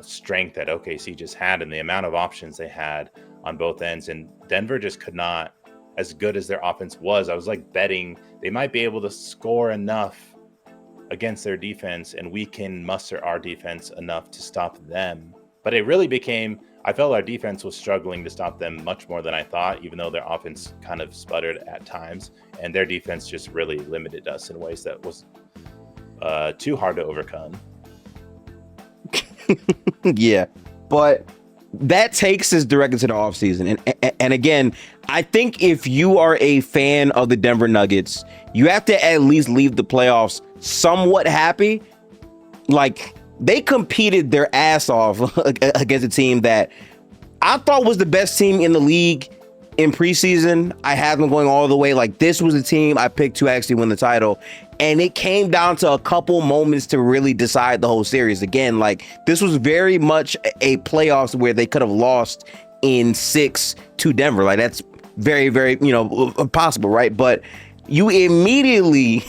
strength that OKC just had and the amount of options they had on both ends. And Denver just could not, as good as their offense was, I was like betting they might be able to score enough against their defense and we can muster our defense enough to stop them. But it really became, I felt our defense was struggling to stop them much more than I thought, even though their offense kind of sputtered at times, and their defense just really limited us in ways that was too hard to overcome. Yeah, but that takes us directly to the offseason. And again, I think if you are a fan of the Denver Nuggets, you have to at least leave the playoffs somewhat happy. Like, they competed their ass off against a team that I thought was the best team in the league in preseason. I had them going all the way. Like, this was a team I picked to actually win the title. And it came down to a couple moments to really decide the whole series. Again, like, this was very much a playoffs where they could have lost in 6 to Denver. Like, that's very, very, possible, right? But you immediately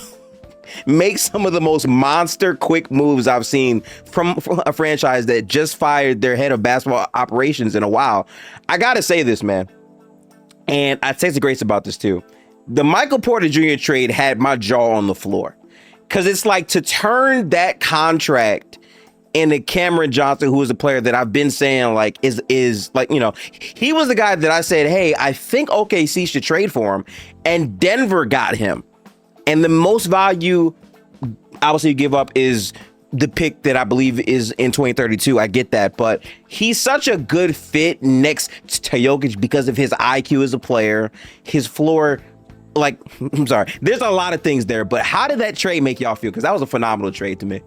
make some of the most monster quick moves I've seen from a franchise that just fired their head of basketball operations in a while. I got to say this, man. And I say the grace about this too. The Michael Porter Jr. trade had my jaw on the floor, because it's like, to turn that contract into Cameron Johnson, who is a player that I've been saying like is like, he was the guy that I said, hey, I think OKC should trade for him, and Denver got him. And the most value obviously you give up is the pick that I believe is in 2032. I get that, but he's such a good fit next to Jokic because of his IQ as a player, his floor. Like, I'm sorry, there's a lot of things there, but how did that trade make y'all feel? Because that was a phenomenal trade to me.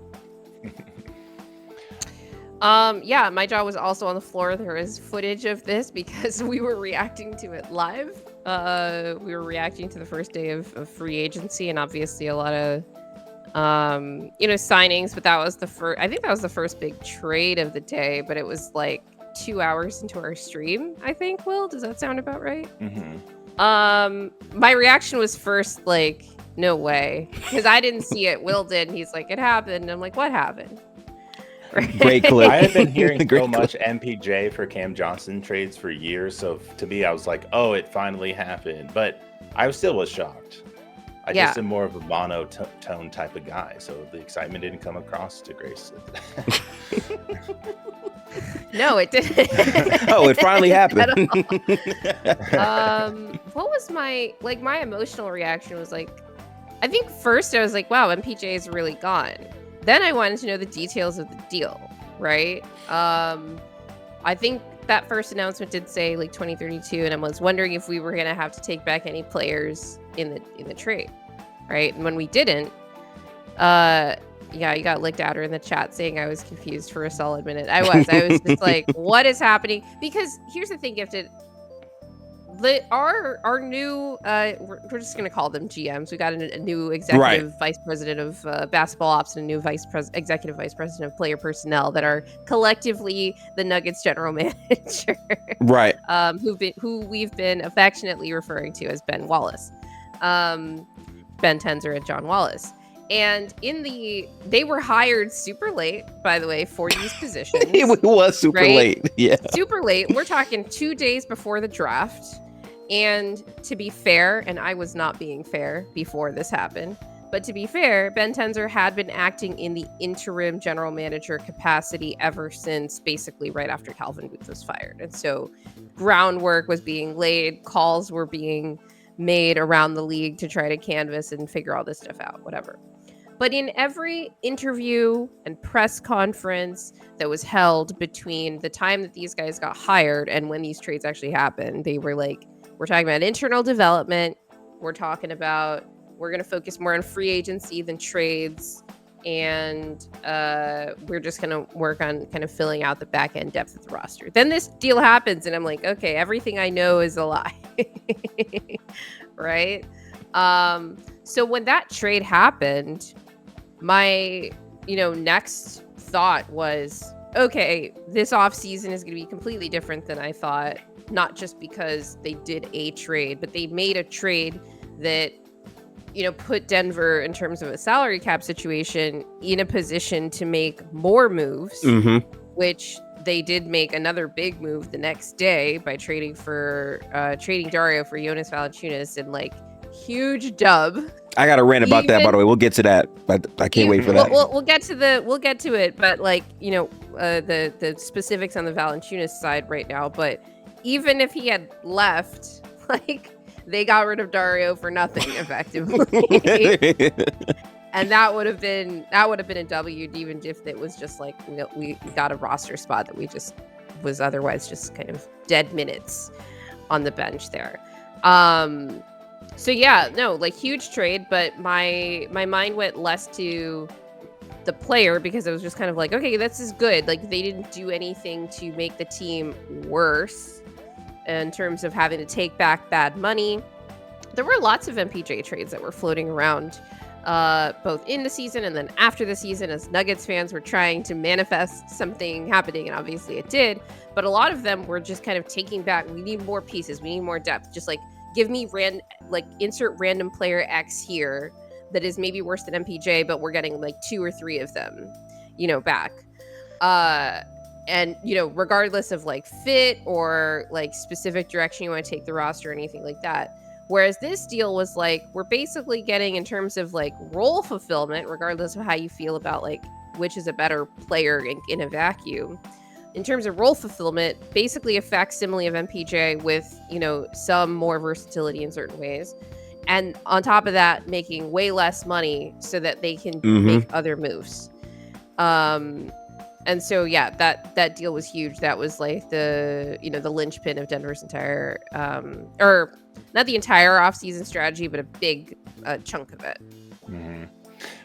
Yeah, my jaw was also on the floor. There is footage of this because we were reacting to it live. We were reacting to the first day of free agency, and obviously a lot of signings, but that was I think that was the first big trade of the day, but it was like 2 hours into our stream, I think. Will, does that sound about right? Mm-hmm. My reaction was first like, no way. Because I didn't see it. Will did. And he's like, it happened. And I'm like, what happened? Great clip. I have been hearing Great so much MPJ for Cam Johnson trades for years. So to me, I was like, oh, it finally happened. But I still was shocked. I just am more of a monotone type of guy. So the excitement didn't come across to Grace. No, it didn't. Oh, it finally happened. What was my emotional reaction was like, I think first I was like, wow, MPJ is really gone. Then I wanted to know the details of the deal, right? I think that first announcement did say like 2032, and I was wondering if we were gonna have to take back any players in the trade, right? And when we didn't, you got licked out or in the chat saying I was confused for a solid minute. I was just like, what is happening? Because here's the thing, Gifted. Our new we're just gonna call them GMs. We got a new executive vice president of basketball ops and a new executive vice president of player personnel that are collectively the Nuggets general manager, right? Who we've been affectionately referring to as Ben Wallace, Ben Tenzer and John Wallace. And they were hired super late, by the way, for these positions. It was super late. Yeah. Super late. We're talking 2 days before the draft. And to be fair, and I was not being fair before this happened, but to be fair, Ben Tenzer had been acting in the interim general manager capacity ever since basically right after Calvin Boothe was fired. And so groundwork was being laid, calls were being made around the league to try to canvass and figure all this stuff out, whatever. But in every interview and press conference that was held between the time that these guys got hired and when these trades actually happened, they were like, we're talking about internal development. We're talking about, we're going to focus more on free agency than trades. And we're just going to work on kind of filling out the back end depth of the roster. Then this deal happens and I'm like, okay, everything I know is a lie. Right? So when that trade happened, my, next thought was, okay, this offseason is going to be completely different than I thought. Not just because they did a trade, but they made a trade that, put Denver in terms of a salary cap situation in a position to make more moves, which they did make another big move the next day by trading Dario for Jonas Valanciunas and huge dub. I got a rant about that, by the way. We'll get to that, but I can't wait for that. We'll get to it, but the specifics on the Valanciunas side right now, but even if he had left, they got rid of Dario for nothing, effectively. And that would have been a W, even if it was just we got a roster spot that we just was otherwise just kind of dead minutes on the bench there. So yeah, no, huge trade, but my mind went less to the player because it was just kind of okay, this is good. They didn't do anything to make the team worse in terms of having to take back bad money. There were lots of MPJ trades that were floating around both in the season and then after the season as Nuggets fans were trying to manifest something happening, and obviously it did. But a lot of them were just kind of taking back, we need more pieces, we need more depth. Just give me insert random player X here that is maybe worse than MPJ, but we're getting 2 or 3 of them, back. And, regardless of fit or specific direction you want to take the roster or anything like that. Whereas this deal was we're basically getting in terms of role fulfillment, regardless of how you feel about which is a better player in a vacuum. In terms of role fulfillment, basically a facsimile of MPJ with, some more versatility in certain ways. And on top of that, making way less money so that they can make other moves. And so, yeah, that deal was huge. That was the linchpin of Denver's entire, or not the entire offseason strategy, but a big chunk of it. Mm-hmm.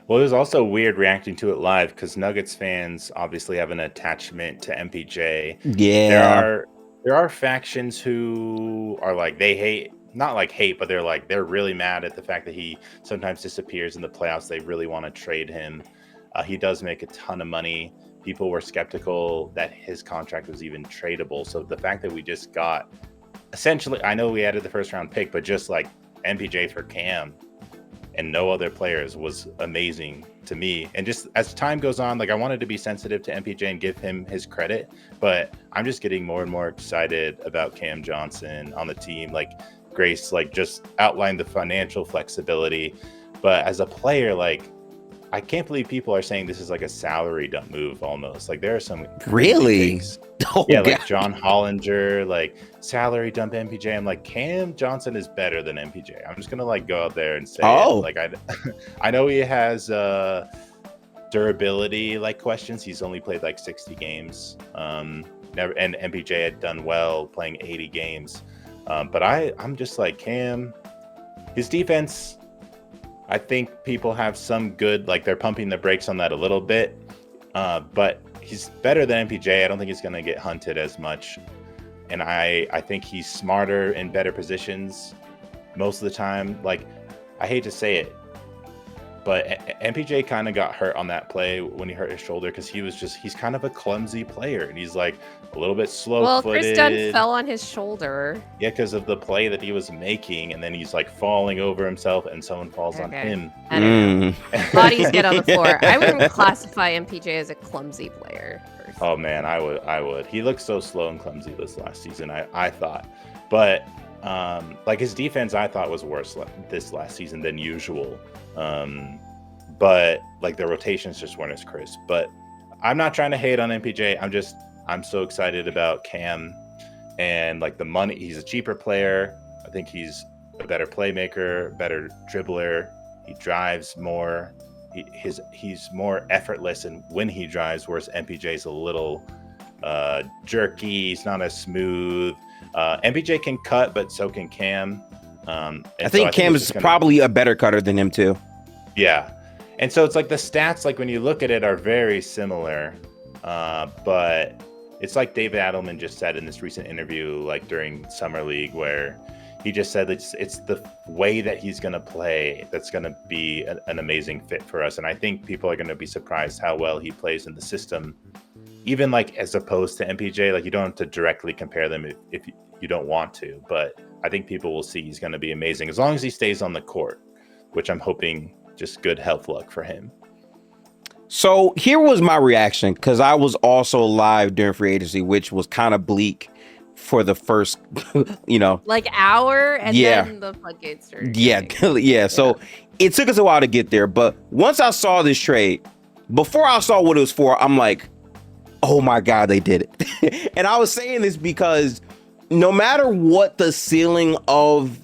Well, it was also weird reacting to it live because Nuggets fans obviously have an attachment to MPJ. Yeah. There are factions who are they hate, not hate, but they're really mad at the fact that he sometimes disappears in the playoffs. They really want to trade him. He does make a ton of money. People were skeptical that his contract was even tradable. So the fact that we just got essentially, I know we added the first round pick, but just MPJ for Cam and no other players was amazing to me. And just as time goes on, like I wanted to be sensitive to MPJ and give him his credit, but I'm just getting more and more excited about Cam Johnson on the team. Like Grace, like just outlined the financial flexibility, but as a player, like I can't believe people are saying this is like a salary dump move almost. Like there are some Really? Yeah, like John Hollinger, like salary dump MPJ. I'm like, Cam Johnson is better than MPJ. I'm just gonna like go out there and say it. Like I know he has durability like questions. He's only played like 60 games. Never, and MPJ had done well playing 80 games. But I'm just like Cam, his defense, I think people have some good, like they're pumping the brakes on that a little bit, but he's better than MPJ. I don't think he's going to get hunted as much. And I think he's smarter in better positions most of the time. Like, I hate to say it, but MPJ kind of got hurt on that play when he hurt his shoulder because he's kind of a clumsy player. And he's like a little bit slow-footed. Well, Chris Dunn fell on his shoulder. Yeah, because of the play that he was making. And then he's like falling over himself and someone falls on him. I don't know. Bodies get on the floor. I wouldn't classify MPJ as a clumsy player. Oh man, I would. He looked so slow and clumsy this last season, I thought. But like his defense, I thought was worse this last season than usual. But like the rotations just weren't as crisp. But I'm not trying to hate on MPJ. I'm so excited about Cam and like the money. He's a cheaper player. I think he's a better playmaker, better dribbler. He drives more. He's more effortless, and when he drives, whereas MPJ's a little jerky. He's not as smooth. MPJ can cut, but so can Cam. I think Cam is probably a better cutter than him too. Yeah, and so it's like the stats, like when you look at it, are very similar, but it's like David Adelman just said in this recent interview, like during Summer League, where he just said it's the way that he's going to play that's going to be an amazing fit for us. And I think people are going to be surprised how well he plays in the system, even like as opposed to MPJ. Like you don't have to directly compare them if you don't want to, but I think people will see he's going to be amazing as long as he stays on the court, which I'm hoping just good health luck for him. So here was my reaction, because I was also live during free agency, which was kind of bleak for the first, like hour, and then the floodgates started. Yeah. So it took us a while to get there, but once I saw this trade, before I saw what it was for, I'm like, oh my God, they did it. And I was saying this because no matter what the ceiling of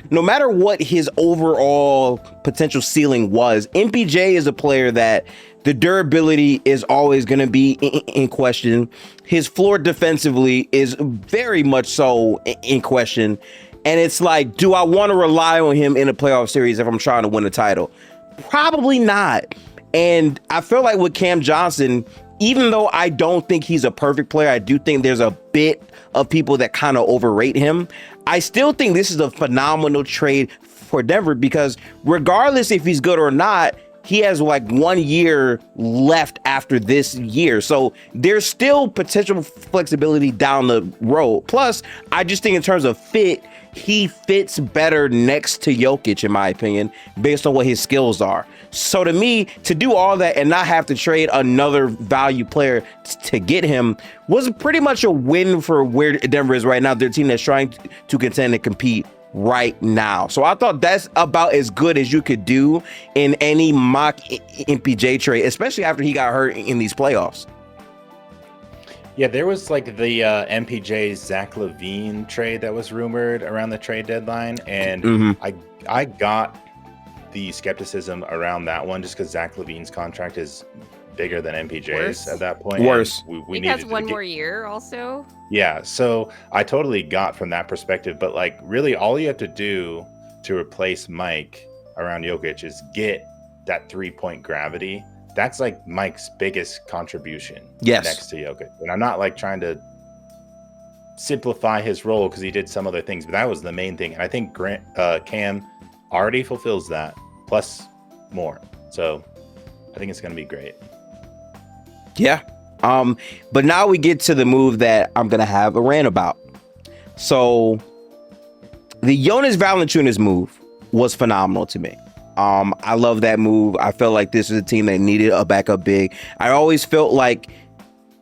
no matter what his overall potential ceiling was, MPJ is a player that the durability is always going to be in question. His floor defensively is very much so in question. And it's like, do I want to rely on him in a playoff series if I'm trying to win a title? Probably not. And I feel like with Cam Johnson, even though I don't think he's a perfect player, I do think there's a bit of people that kind of overrate him. I still think this is a phenomenal trade for Denver, because regardless if he's good or not, he has like 1 year left after this year. So there's still potential flexibility down the road. Plus, I just think in terms of fit, he fits better next to Jokic, in my opinion, based on what his skills are. So to me, to do all that and not have to trade another value player to get him was pretty much a win for where Denver is right now. They're a team that's trying to contend and compete right now. So I thought that's about as good as you could do in any mock MPJ trade, especially after he got hurt in these playoffs. Yeah, there was like the MPJ Zach LaVine trade that was rumored around the trade deadline, and I got the skepticism around that one just because Zach LaVine's contract is bigger than MPJ's at that point. Worse. We he has one more year also. Yeah, so I totally got from that perspective, but like really all you have to do to replace Mike around Jokic is get that 3-point gravity. That's like Mike's biggest contribution next to Jokic. And I'm not like trying to simplify his role because he did some other things, but that was the main thing. And I think Cam already fulfills that, plus more. So I think it's going to be great. Yeah. But now we get to the move that I'm going to have a rant about. So the Jonas Valanciunas move was phenomenal to me. I love that move. I felt like this is a team that needed a backup big. I always felt like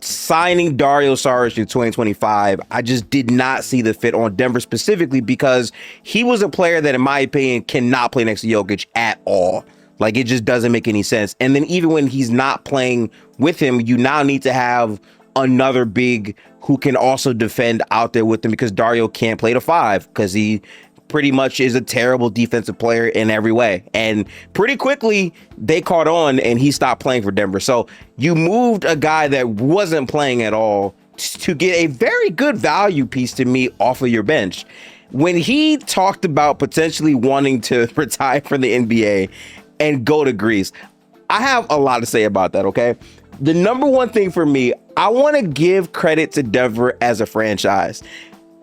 signing Dario Saric in 2025, I just did not see the fit on Denver specifically because he was a player that, in my opinion, cannot play next to Jokic at all. Like, it just doesn't make any sense. And then even when he's not playing with him, you now need to have another big who can also defend out there with him, because Dario can't play the 5 because he pretty much is a terrible defensive player in every way. And pretty quickly they caught on and he stopped playing for Denver. So you moved a guy that wasn't playing at all to get a very good value piece to me off of your bench. When he talked about potentially wanting to retire from the NBA and go to Greece, I have a lot to say about that, okay? The number one thing for me, I want to give credit to Denver as a franchise.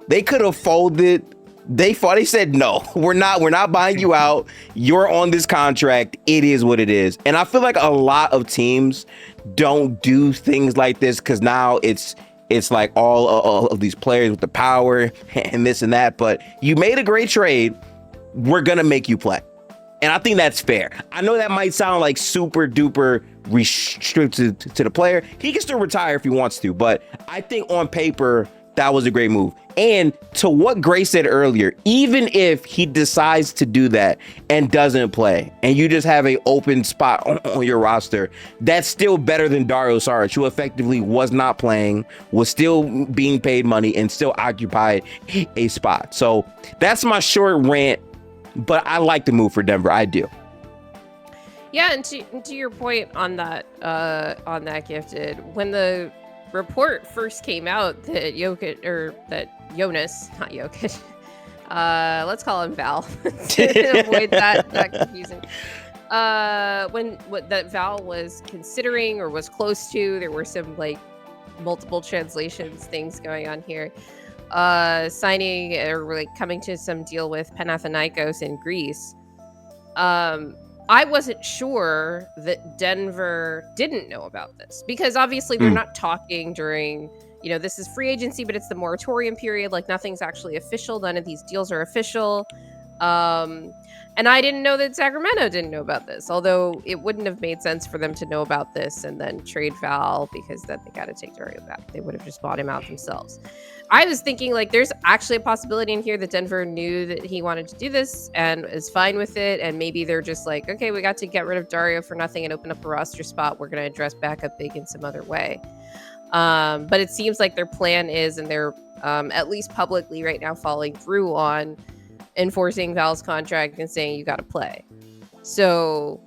They could have folded. They said, no, we're not buying you out. You're on this contract. It is what it is. And I feel like a lot of teams don't do things like this because now it's like all of these players with the power and this and that. But you made a great trade. We're going to make you play. And I think that's fair. I know that might sound like super duper restricted to the player. He can still retire if he wants to, but I think on paper, that was a great move. And to what Gray said earlier, even if he decides to do that and doesn't play, and you just have an open spot on your roster, that's still better than Dario Saric, who effectively was not playing, was still being paid money, and still occupied a spot. So that's my short rant, but I like the move for Denver. I do. Yeah, and to your point on that Gifted, when the report first came out that Jonas, not Jokic, let's call him Val to avoid that confusing. That Val was considering or was close to, there were some like multiple translations things going on here. Signing or like coming to some deal with Panathinaikos in Greece. I wasn't sure that Denver didn't know about this because obviously they're not talking during, this is free agency, but it's the moratorium period. Like nothing's actually official. None of these deals are official. And I didn't know that Sacramento didn't know about this, although it wouldn't have made sense for them to know about this and then trade Val because then they got to take Dario back. They would have just bought him out themselves. I was thinking like there's actually a possibility in here that Denver knew that he wanted to do this and is fine with it. And maybe they're just like, okay, we got to get rid of Dario for nothing and open up a roster spot. We're going to address backup big in some other way. But it seems like their plan is, and they're at least publicly right now following through on enforcing Val's contract and saying you got to play. So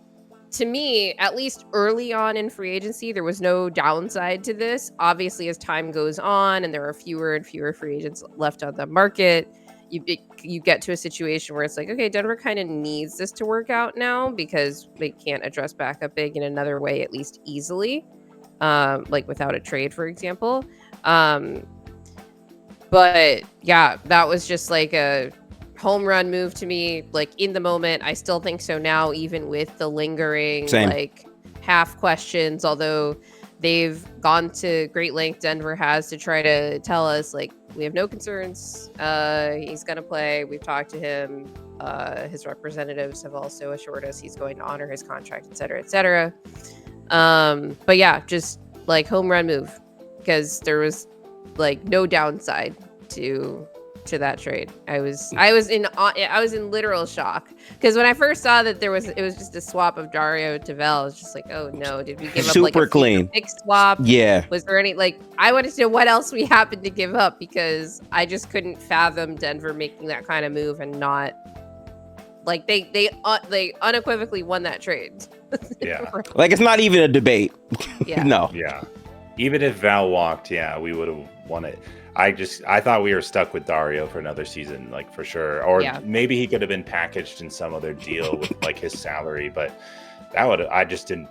to me, at least early on in free agency, there was no downside to this. Obviously, as time goes on and there are fewer and fewer free agents left on the market, you get to a situation where it's like, okay, Denver kind of needs this to work out now because they can't address backup big in another way, at least easily, like without a trade, for example. But yeah, that was just like a home run move to me, like in the moment. I still think so now, even with the lingering like half questions, although they've gone to great length, Denver has, to try to tell us like we have no concerns, he's gonna play, we've talked to him, his representatives have also assured us he's going to honor his contract, etc. But yeah, just like home run move, because there was like no downside to that trade. I was in literal shock because when I first saw that it was just a swap of Dario to Val, I was just like, oh no, did we give up like a clean big swap? Yeah. Was there any I wanted to know what else we happened to give up because I just couldn't fathom Denver making that kind of move and not like they unequivocally won that trade. Yeah. Like it's not even a debate. Yeah. No. Yeah. Even if Val walked, yeah, we would have won it. I thought we were stuck with Dario for another season, like for sure. Or maybe he could have been packaged in some other deal with like his salary, but I just didn't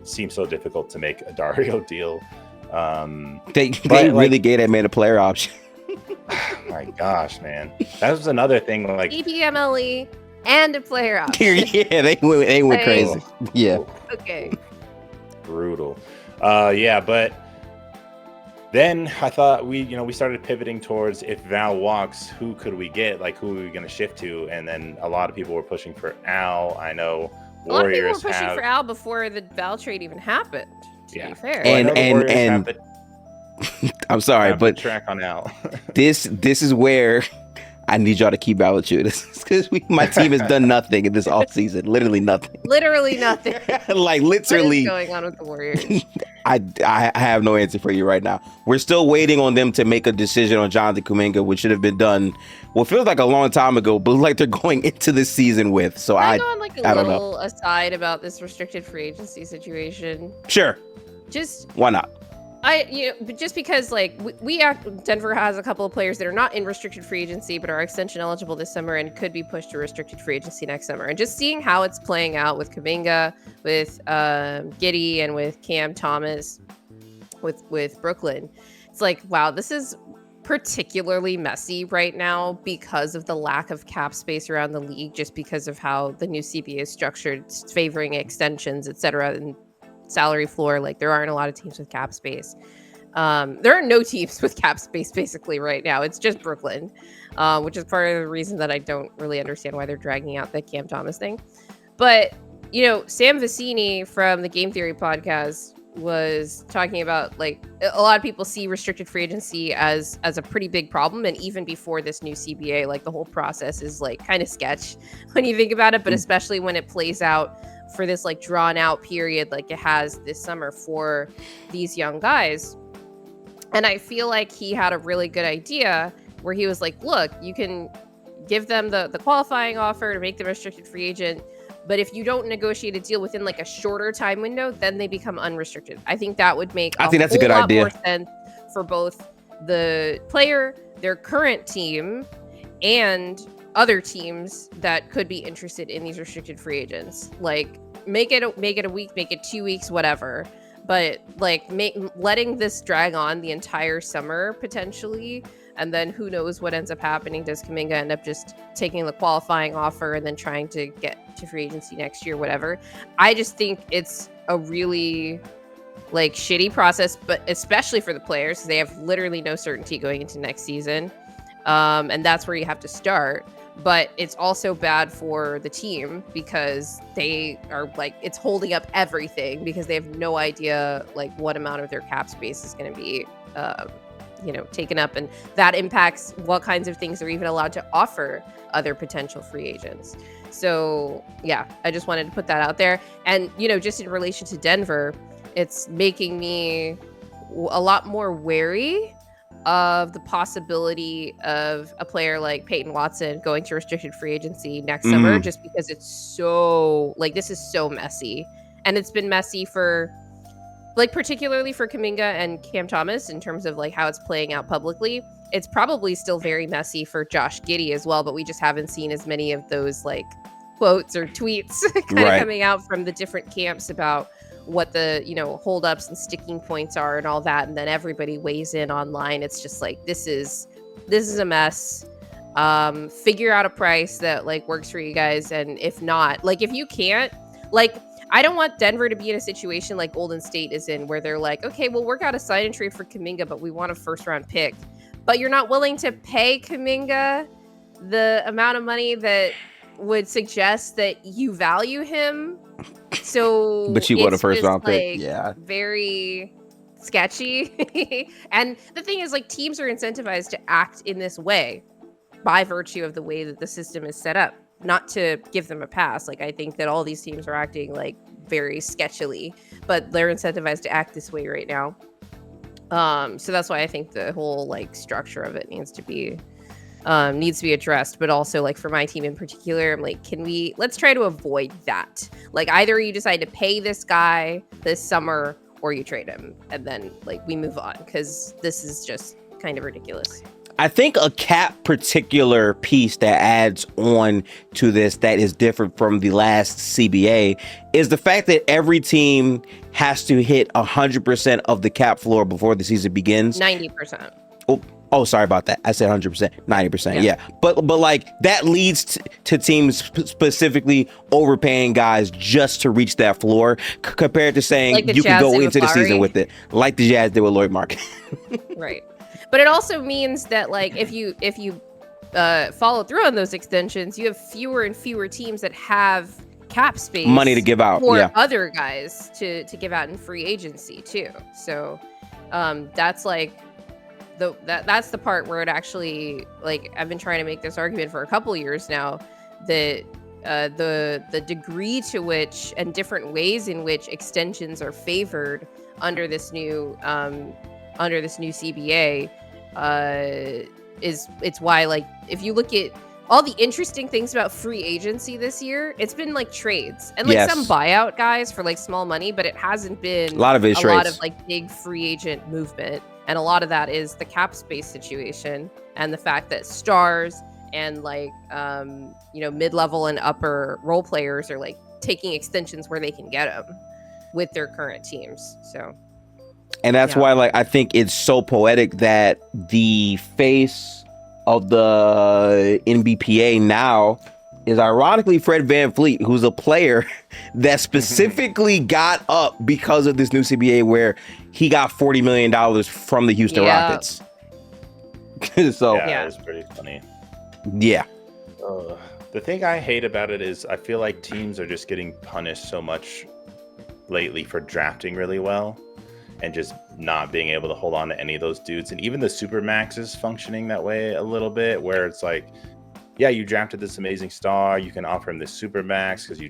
seem so difficult to make a Dario deal. They really gave that man a player option. My gosh, man. That was another thing, like EPMLE and a player option. Yeah, they went crazy. Yeah. Okay. Brutal. Yeah, but Then I thought we started pivoting towards, if Val walks, who could we get? Like, who are we going to shift to? And then a lot of people were pushing for Al. I know A lot of people Warriors were pushing have. for Al before the Val trade even happened. To Yeah. be fair. Well, I know the And- Warriors and- have the, I'm sorry, have the but track on Al. this is where I need y'all to keep Valanciunas because my team has done nothing in this offseason. Literally nothing. Literally nothing. Like What is literally, going on with the Warriors? I have no answer for you right now. We're still waiting on them to make a decision on Jonathan Kuminga, which should have been done. Well, it feels like a long time ago, but like they're going into this season with. So Can I I go on like a I don't know. little aside about this restricted free agency situation? Sure, Just why not? but just because like Denver has a couple of players that are not in restricted free agency but are extension eligible this summer and could be pushed to restricted free agency next summer. And just seeing how it's playing out with Kuminga, with Giddey, and with Cam Thomas, with Brooklyn, it's like, wow, this is particularly messy right now because of the lack of cap space around the league, just because of how the new CBA is structured, favoring extensions, etc. And salary floor. Like, there aren't a lot of teams with cap space. There are no teams with cap space basically right now. It's just Brooklyn, which is part of the reason that I don't really understand why they're dragging out the Cam Thomas thing. But Sam Vecini from the Game Theory podcast was talking about, like, a lot of people see restricted free agency as a pretty big problem, and even before this new CBA, like, the whole process is like kind of sketch when you think about it, but especially when it plays out for this like drawn out period like it has this summer for these young guys. And I feel like he had a really good idea where he was like, look, you can give them the qualifying offer to make them a restricted free agent, but if you don't negotiate a deal within like a shorter time window, then they become unrestricted. I think that would make I think that's a good lot idea. more sense for both the player, their current team, and other teams that could be interested in these restricted free agents. Like, make it a week, make it 2 weeks, whatever. But like, letting this drag on the entire summer potentially, and then who knows what ends up happening. Does Kuminga end up just taking the qualifying offer and then trying to get to free agency next year, whatever? I just think it's a really like shitty process, but especially for the players, because they have literally no certainty going into next season. And that's where you have to start. But it's also bad for the team because they are like, it's holding up everything because they have no idea like what amount of their cap space is going to be, taken up. And that impacts what kinds of things they're even allowed to offer other potential free agents. So yeah, I just wanted to put that out there. And, just in relation to Denver, it's making me a lot more wary of the possibility of a player like Peyton Watson going to restricted free agency next summer, just because it's so like, this is so messy. And it's been messy for like, particularly for Kuminga and Cam Thomas in terms of like how it's playing out publicly. It's probably still very messy for Josh Giddey as well, but we just haven't seen as many of those like quotes or tweets kind of coming out from the different camps about what the holdups and sticking points are and all that, and then everybody weighs in online. It's just like, this is a mess. Figure out a price that like works for you guys, and if not, like, if you can't, like, I don't want Denver to be in a situation like Golden State is in, where they're like, okay, we'll work out a sign and trade for Kuminga, but we want a first round pick, but you're not willing to pay Kuminga the amount of money that would suggest that you value him. So But you want a it's first just, round pick. like, Yeah. very sketchy. And the thing is, like, teams are incentivized to act in this way by virtue of the way that the system is set up. Not to give them a pass. Like, I think that all these teams are acting like very sketchily, but they're incentivized to act this way right now. So that's why I think the whole like structure of it needs to be addressed. But also, like, for my team in particular, I'm like, let's try to avoid that. Like, either you decide to pay this guy this summer or you trade him, and then like we move on, because this is just kind of ridiculous. I think a cap particular piece that adds on to this that is different from the last CBA is the fact that every team has to hit 100% of the cap floor before the season begins. 90%. Oh, Oh, sorry about that. I said 100%, 90%. Yeah. But like that leads to teams specifically overpaying guys just to reach that floor compared to saying Like the you can Jazz go did into with the season Lowry. with it, like the Jazz did with Lloyd Mark. Right. But it also means that like if you follow through on those extensions, you have fewer and fewer teams that have cap space, Money to give out, for yeah. other guys to give out in free agency too. So that's like that's the part where it actually, like, I've been trying to make this argument for a couple years now, that the degree to which and different ways in which extensions are favored under this new CBA it's why, like, if you look at all the interesting things about free agency this year, it's been like trades and like some buyout guys for like small money, but it hasn't been a lot of like big free agent movement. And a lot of that is the cap space situation and the fact that stars and like mid-level and upper role players are like taking extensions where they can get them with their current teams. So, and that's why, like, I think it's so poetic that the face of the NBPA now is ironically Fred VanVleet, who's a player that specifically got up because of this new CBA where he got $40 million from the Houston Rockets. So yeah, it's pretty funny. Yeah. The thing I hate about it is I feel like teams are just getting punished so much lately for drafting really well and just not being able to hold on to any of those dudes. And even the Supermax is functioning that way a little bit, where it's like, yeah, you drafted this amazing star, you can offer him this Supermax because you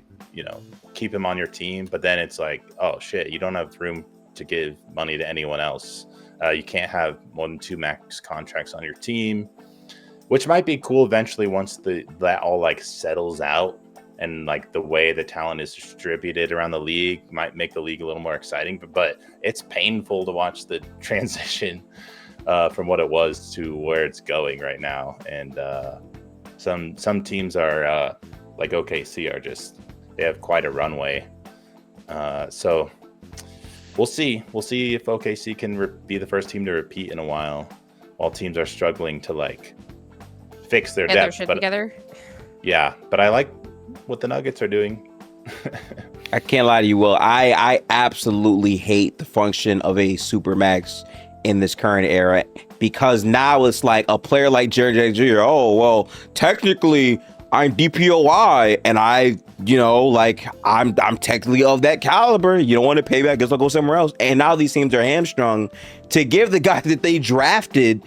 keep him on your team, but then it's like, oh shit, you don't have room to give money to anyone else. You can't have more than 2 max contracts on your team, which might be cool eventually once that all like settles out. And like the way the talent is distributed around the league might make the league a little more exciting, but it's painful to watch the transition from what it was to where it's going right now. And some teams are like OKC they have quite a runway. So we'll see if OKC can be the first team to repeat in a while teams are struggling to like fix their depth. Their shit together. Yeah, but I like what the Nuggets are doing. I can't lie to you, Will. I absolutely hate the function of a Supermax in this current era, because now it's like a player like Jared Jackson Jr. Oh, well, technically I'm DPOY and I'm technically of that caliber. You don't want to pay back, I guess I'll go somewhere else. And now these teams are hamstrung to give the guy that they drafted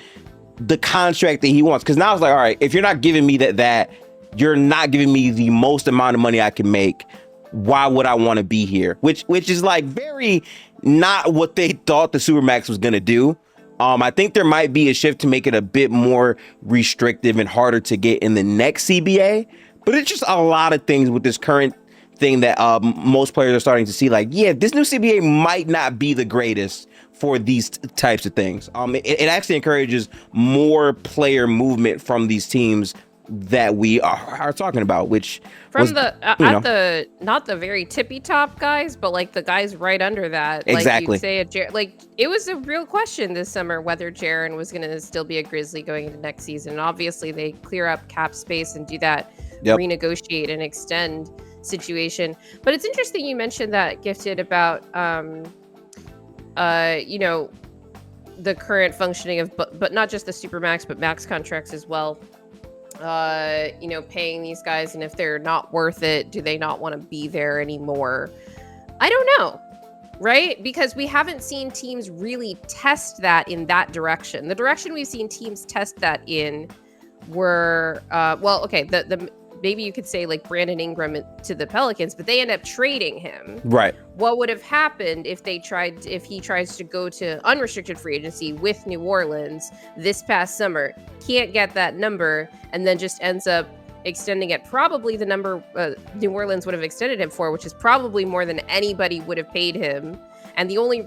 the contract that he wants. Because now it's like, all right, if you're not giving me that you're not giving me the most amount of money I can make, why would I want to be here? Which is like very not what they thought the Supermax was going to do. I think there might be a shift to make it a bit more restrictive and harder to get in the next CBA. But it's just a lot of things with this current thing that most players are starting to see. Like, yeah, this new CBA might not be the greatest for these types of things. It actually encourages more player movement from these teams that we are talking about, which from not the very tippy top guys, but like the guys right under that. Exactly. Like you'd say, it was a real question this summer whether Jaren was going to still be a Grizzly going into next season. And obviously, they clear up cap space and do that renegotiate and extend situation. But it's interesting you mentioned that, Gifted, about the current functioning of but not just the Supermax but max contracts as well. Paying these guys, and if they're not worth it, do they not want to be there anymore? I don't know, right? Because we haven't seen teams really test that in that direction. The direction we've seen teams test that in were, the maybe you could say like Brandon Ingram to the Pelicans, but they end up trading him. Right. What would have happened if he tries to go to unrestricted free agency with New Orleans this past summer, can't get that number, and then just ends up extending it probably the number New Orleans would have extended him for, which is probably more than anybody would have paid him. And the only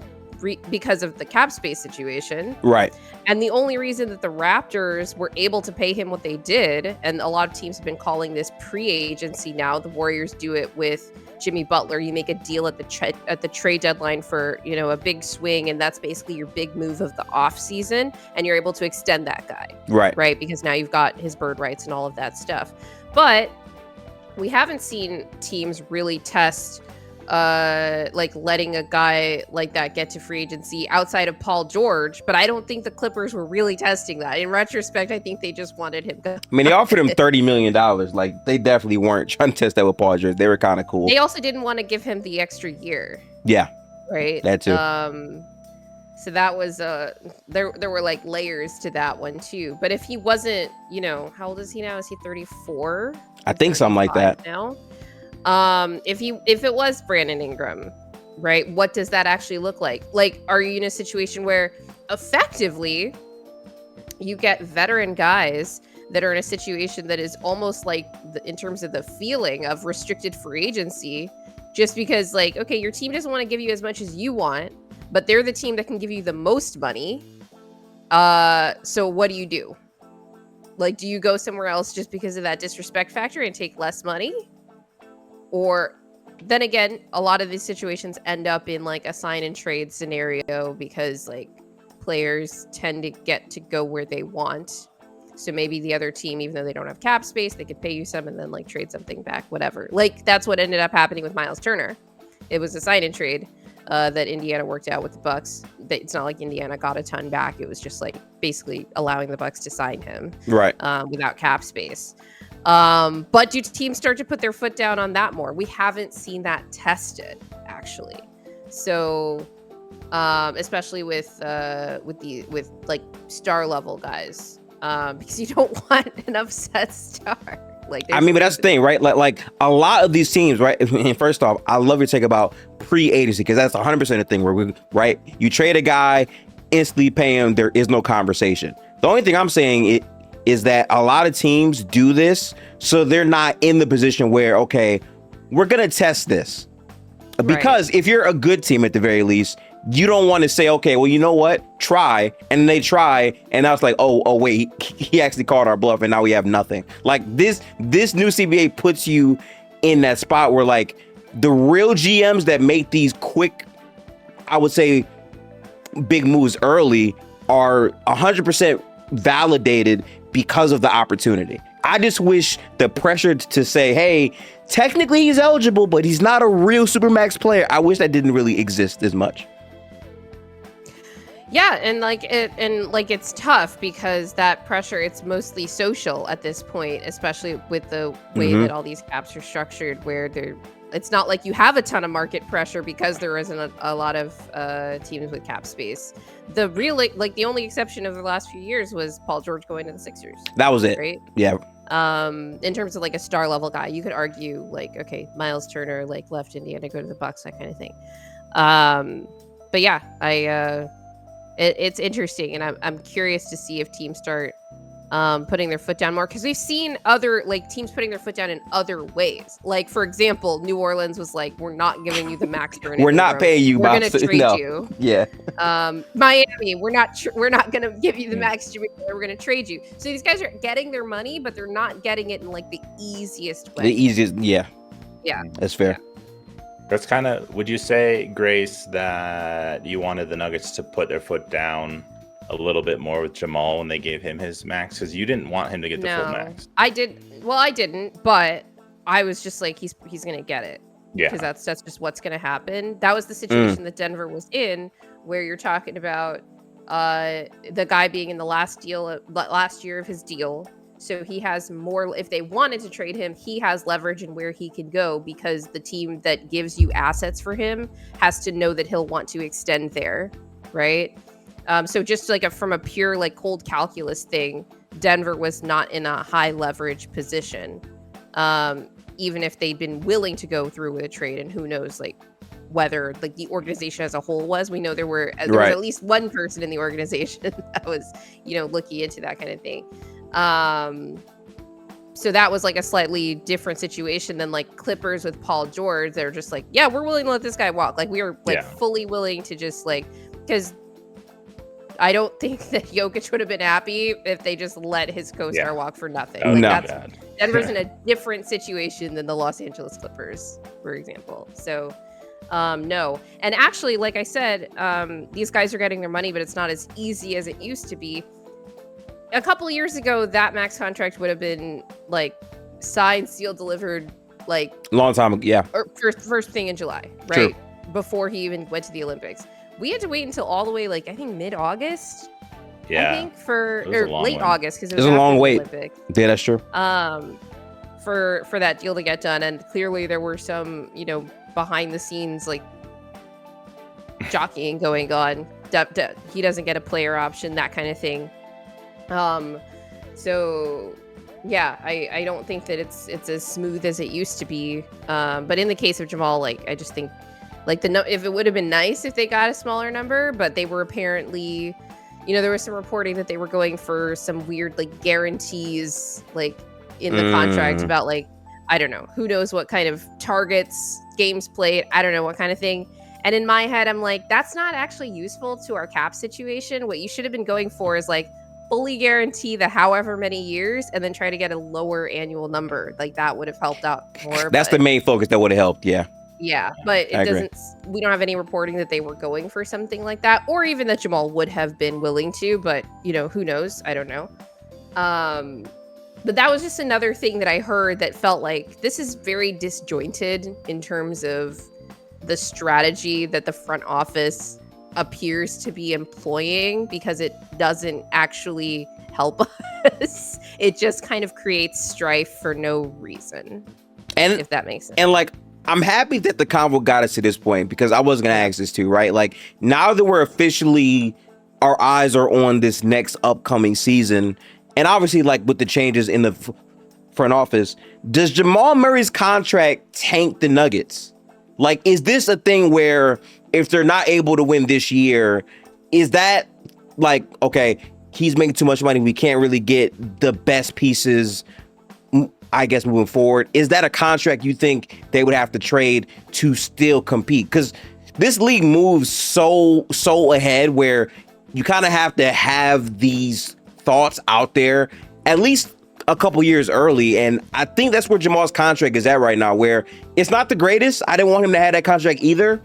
because of the cap space situation. Right. And the only reason that the Raptors were able to pay him what they did, and a lot of teams have been calling this pre-agency now, the Warriors do it with Jimmy Butler. You make a deal at the trade deadline for, a big swing, and that's basically your big move of the offseason, and you're able to extend that guy. Right? Because now you've got his bird rights and all of that stuff. But we haven't seen teams really test letting a guy like that get to free agency outside of Paul George, but I don't think the Clippers were really testing that. In retrospect, I think they just wanted him to. I mean, they offered him $30 million. Like, they definitely weren't trying to test that with Paul George. They were kind of cool. They also didn't want to give him the extra year. Yeah. Right. That too. So that was there were like layers to that one too. But if he wasn't, how old is he now? Is he 34? I think something like that. Now. If it was Brandon Ingram, right, what does that actually look like? Like, are you in a situation where effectively you get veteran guys that are in a situation that is almost like in terms of the feeling of restricted free agency, just because like, okay, your team doesn't want to give you as much as you want, but they're the team that can give you the most money. So what do? Like, do you go somewhere else just because of that disrespect factor and take less money? Or then again, a lot of these situations end up in like a sign and trade scenario because like players tend to get to go where they want. So maybe the other team, even though they don't have cap space, they could pay you some and then like trade something back, whatever. Like that's what ended up happening with Miles Turner. It was a sign and trade that Indiana worked out with the Bucks. It's not like Indiana got a ton back. It was just like basically allowing the Bucks to sign him without cap space. But do teams start to put their foot down on that more? We haven't seen that tested, actually. So, especially with like star level guys, because you don't want an upset star. Like, I mean, but that's the thing, right? Like a lot of these teams, right? And first off, I love your take about pre-agency because that's 100% the thing where you trade a guy, instantly pay him. There is no conversation. The only thing I'm saying is that a lot of teams do this so they're not in the position where, okay, we're going to test this. Because if you're a good team at the very least, you don't want to say, okay, well, you know what? Try. And they try. And now it's like, oh, wait, he actually called our bluff and now we have nothing. Like this new CBA puts you in that spot where like the real GMs that make these quick, I would say, big moves early are 100% validated because of the opportunity. I just wish the pressure to say, hey, technically he's eligible, but he's not a real Supermax player. I wish that didn't really exist as much. Yeah, and it's tough because that pressure, it's mostly social at this point, especially with the way that all these caps are structured, where it's not like you have a ton of market pressure because there isn't a lot of teams with cap space. The only exception of the last few years was Paul George going to the Sixers. That was it. Right? Yeah. In terms of like a star level guy, you could argue like, okay, Miles Turner like left Indiana, go to the Bucks, that kind of thing. But yeah, it's interesting, and I'm curious to see if teams start putting their foot down more, because we've seen other like teams putting their foot down in other ways. Like, for example, New Orleans was like, we're not giving you the max. We're not paying you. We're going to trade you. Yeah. Miami, we're not going to give you the max. We're going to trade you. So these guys are getting their money, but they're not getting it in like the easiest way. The easiest, yeah. Yeah. That's fair. That's kind of, would you say, Grace, that you wanted the Nuggets to put their foot down a little bit more with Jamal when they gave him his max? Because you didn't want him to get the full max. I didn't, but I was just like, he's going to get it. Yeah. Because that's just what's going to happen. That was the situation that Denver was in, where you're talking about the guy being in the last year of his deal. So he has more, if they wanted to trade him, he has leverage in where he can go, because the team that gives you assets for him has to know that he'll want to extend there, right? So just like from a pure like cold calculus thing, Denver was not in a high leverage position, even if they'd been willing to go through with a trade. And who knows like whether like the organization as a whole was. We know there was at least one person in the organization that was, looking into that kind of thing. So that was like a slightly different situation than like Clippers with Paul George. They're just like, yeah, we're willing to let this guy walk. Like we were like fully willing to just like because I don't think that Jokic would have been happy if they just let his co-star walk for nothing. That Like No. that's Denver's in a different situation than the Los Angeles Clippers, for example. So, no. And actually, like I said, these guys are getting their money, but it's not as easy as it used to be. A couple of years ago, that max contract would have been like signed, sealed, delivered, like Long time ago, yeah. or first thing in July, True. right? Before he even went to the Olympics. We had to wait until all the way, like, I think mid-August, Yeah. I think, for It was a or long late one. August, because it It was was a after long the wait. Olympics. Yeah, that's true. For that deal to get done. And clearly there were some, behind the scenes, like, jockeying going on. He doesn't get a player option, that kind of thing. So yeah, I don't think that it's as smooth as it used to be. But in the case of Jamal, like, I just think, like, if it would have been nice if they got a smaller number, but they were apparently, there was some reporting that they were going for some weird, like, guarantees, like, in the contract about, like, I don't know, who knows what kind of targets, games played, I don't know what kind of thing. And in my head, I'm like, that's not actually useful to our cap situation. What you should have been going for is, like, fully guarantee the however many years and then try to get a lower annual number. Like, that would have helped out more. That's the main focus that would have helped, yeah. Yeah, but I it agree. doesn't. We don't have any reporting that they were going for something like that, or even that Jamal would have been willing to. But who knows? I don't know. But that was just another thing that I heard that felt like this is very disjointed in terms of the strategy that the front office appears to be employing, because it doesn't actually help us. It just kind of creates strife for no reason, And if that makes sense. And like, I'm happy that the convo got us to this point, because I was going to ask this too, right? Like, now that we're officially, our eyes are on this next upcoming season, and obviously, like, with the changes in the front office, does Jamal Murray's contract tank the Nuggets? Like, is this a thing where if they're not able to win this year, is that like, okay, he's making too much money, we can't really get the best pieces, I guess, moving forward? Is that a contract you think they would have to trade to still compete? Because this league moves so ahead where you kind of have to have these thoughts out there at least a couple years early. And I think that's where Jamal's contract is at right now, where it's not the greatest. I didn't want him to have that contract either.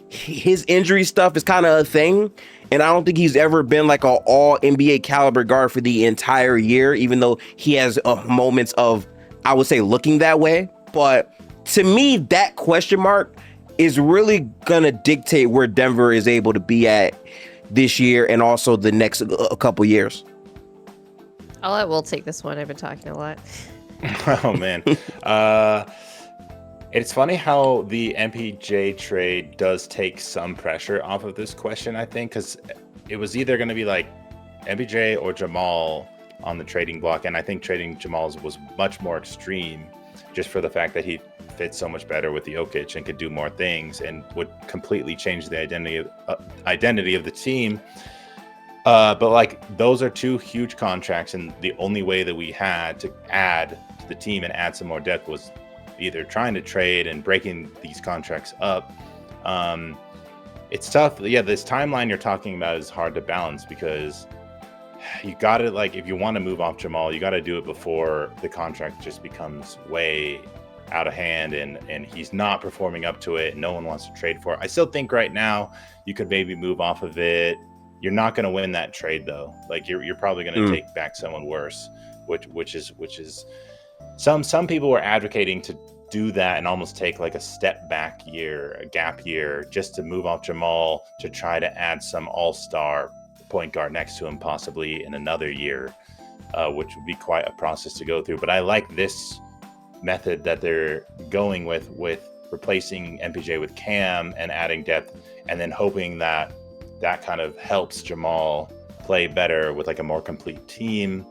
His injury stuff is kind of a thing. And I don't think he's ever been like an all NBA caliber guard for the entire year, even though he has moments of, I would say, looking that way. But to me, that question mark is really going to dictate where Denver is able to be at this year and also the next couple years. I'll let Will take this one. I've been talking a lot. Oh, man. It's funny how the MPJ trade does take some pressure off of this question, I think, because it was either going to be like MPJ or Jamal on the trading block. And I think trading Jamal's was much more extreme, just for the fact that he fits so much better with the Jokic and could do more things and would completely change the identity of the team. But like, those are two huge contracts, and the only way that we had to add to the team and add some more depth was either trying to trade and breaking these contracts up. It's tough. Yeah, this timeline you're talking about is hard to balance, because you got to, like, if you want to move off Jamal, you got to do it before the contract just becomes way out of hand and he's not performing up to it and no one wants to trade for it. I still think right now you could maybe move off of it. You're not going to win that trade though. Like, you're probably going to take back someone worse, which is some people were advocating to do that and almost take like a step back year, a gap year, just to move off Jamal to try to add some all-star point guard next to him possibly in another year, which would be quite a process to go through. But I like this method that they're going with replacing MPJ with Cam and adding depth, and then hoping that kind of helps Jamal play better with like a more complete team.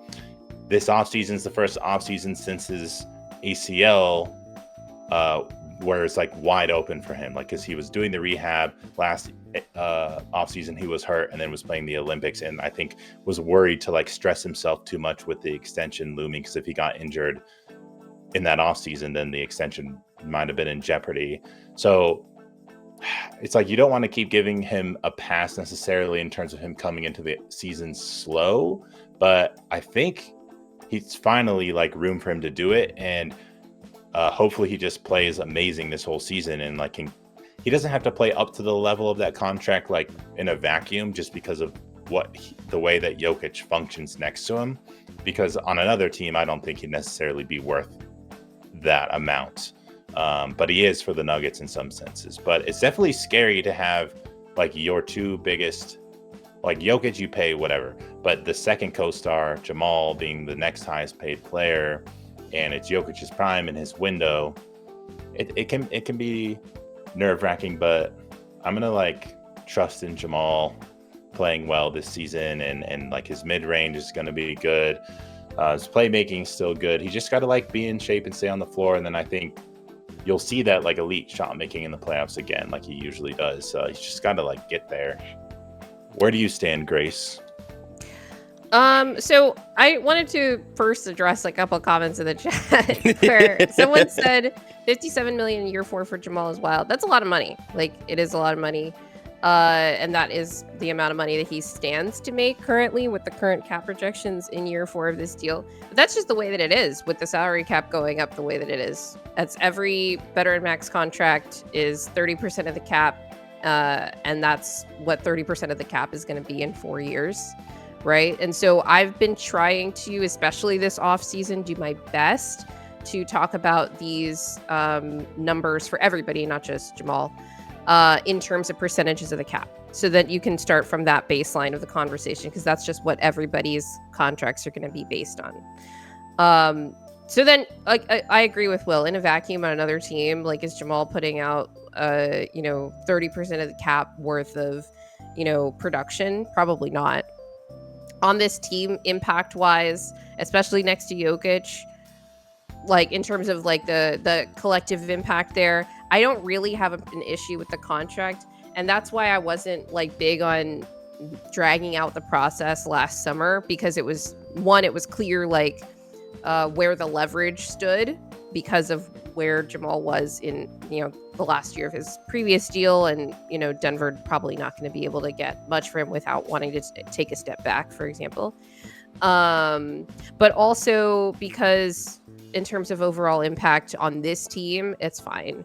This offseason is the first offseason since his ACL where it's like wide open for him, like, because he was doing the rehab last offseason, he was hurt and then was playing the Olympics, and I think was worried to like stress himself too much with the extension looming, because if he got injured in that offseason, then the extension might have been in jeopardy. So it's like you don't want to keep giving him a pass necessarily in terms of him coming into the season slow, but I think he's finally like room for him to do it, and hopefully he just plays amazing this whole season, and like he doesn't have to play up to the level of that contract like in a vacuum just because of the way that Jokic functions next to him, because on another team I don't think he'd necessarily be worth that amount. But he is for the Nuggets in some senses. But it's definitely scary to have like your two biggest, like Jokic, you pay whatever, but the second co-star, Jamal, being the next highest paid player, and it's Jokic's prime in his window. It can be nerve-wracking, but I'm gonna like trust in Jamal playing well this season, and like his mid-range is gonna be good. His playmaking is still good. He just got to like be in shape and stay on the floor, and then I think you'll see that like elite shot making in the playoffs again, like he usually does. He's just got to like get there. Where do you stand, Grace? So I wanted to first address a couple comments in the chat where someone said 57 million in year 4 for Jamal is wild. That's a lot of money. Like, it is a lot of money. And that is the amount of money that he stands to make currently with the current cap projections in year 4 of this deal. But that's just the way that it is with the salary cap going up the way that it is. That's every veteran max contract is 30% of the cap. And that's what 30% of the cap is going to be in 4 years. Right. And so I've been trying to, especially this offseason, do my best to talk about these numbers for everybody, not just Jamal, in terms of percentages of the cap, so that you can start from that baseline of the conversation, because that's just what everybody's contracts are going to be based on. So then I agree with Will. In a vacuum on another team, like, is Jamal putting out 30% of the cap worth of production? Probably not. On this team, impact wise, especially next to Jokic, like in terms of like the collective impact there, I don't really have an issue with the contract. And that's why I wasn't like big on dragging out the process last summer, because it was clear like where the leverage stood because of where Jamal was in the last year of his previous deal, and Denver probably not going to be able to get much for him without wanting to take a step back, for example. But also because in terms of overall impact on this team, it's fine.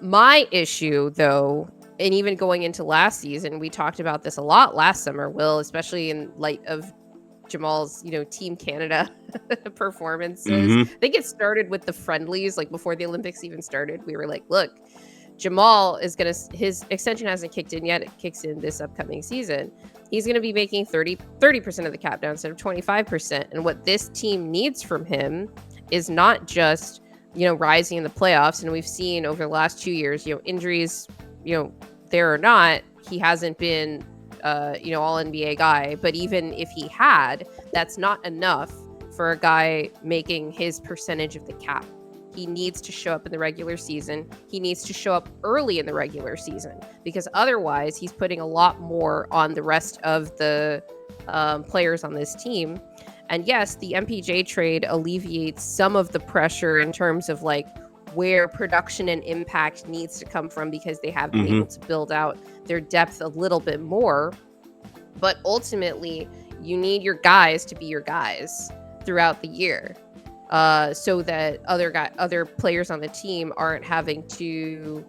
My issue, though, and even going into last season, we talked about this a lot last summer, Will, especially in light of Jamal's, Team Canada performances. Mm-hmm. I think it started with the friendlies, like before the Olympics even started. We were like, look, Jamal is his extension hasn't kicked in yet. It kicks in this upcoming season. He's going to be making 30% of the cap down instead of 25%. And what this team needs from him is not just, rising in the playoffs. And we've seen over the last 2 years, injuries, there or not, he hasn't been all NBA guy. But even if he had, that's not enough for a guy making his percentage of the cap. He needs to show up in the regular season. He needs to show up early in the regular season, because otherwise he's putting a lot more on the rest of the players on this team. And yes, the MPJ trade alleviates some of the pressure in terms of like where production and impact needs to come from, because they have been able to build out their depth a little bit more. But ultimately, you need your guys to be your guys throughout the year, so that other players on the team aren't having to,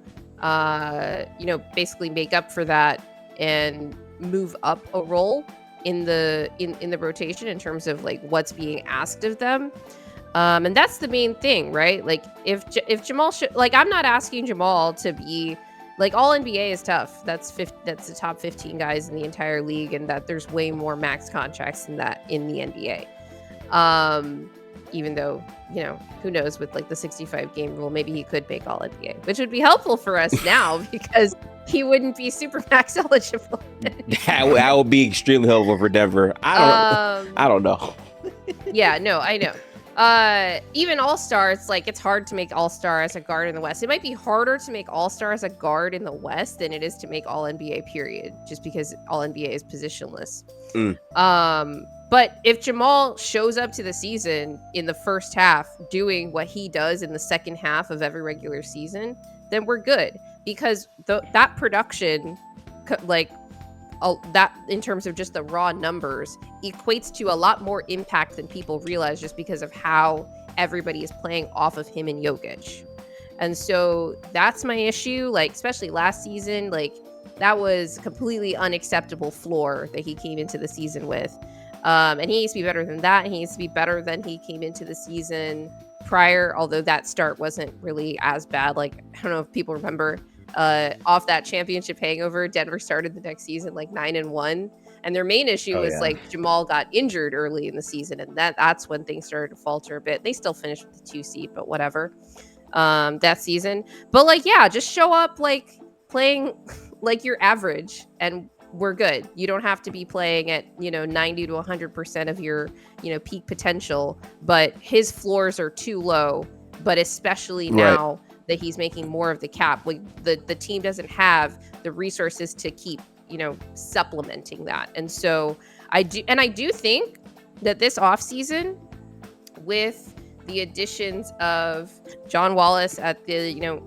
basically make up for that and move up a role in the rotation in terms of like what's being asked of them. And that's the main thing, right? Like if Jamal I'm not asking Jamal to be like, all NBA is tough. That's the top 15 guys in the entire league, and that there's way more max contracts than that in the NBA. Even though, who knows, with like the 65 game rule, maybe he could make all NBA, which would be helpful for us now because he wouldn't be super max eligible. That would be extremely helpful for Denver. I don't know. Yeah, no, I know. Even All-Star, it's like it's hard to make All-Star as a guard in the West. It might be harder to make All-Star as a guard in the West than it is to make All-NBA period, just because All-NBA is positionless. But if Jamal shows up to the season in the first half doing what he does in the second half of every regular season, then we're good. because that production, like that in terms of just the raw numbers, equates to a lot more impact than people realize, just because of how everybody is playing off of him and Jokic. And so that's my issue, like especially last season, like that was completely unacceptable floor that he came into the season with. And he needs to be better than that. He needs to be better than he came into the season prior, although that start wasn't really as bad. Like, I don't know if people remember, off that championship hangover, Denver started the next season like 9-1. And their main issue was like Jamal got injured early in the season. And that's when things started to falter a bit. They still finished with the 2 seed, but whatever, that season. But like, yeah, just show up like playing like your average and we're good. You don't have to be playing at, 90 to 100% of your, peak potential, but his floors are too low, but especially now that he's making more of the cap, like the team doesn't have the resources to keep, supplementing that. And so I do think that this offseason, with the additions of John Wallace at the,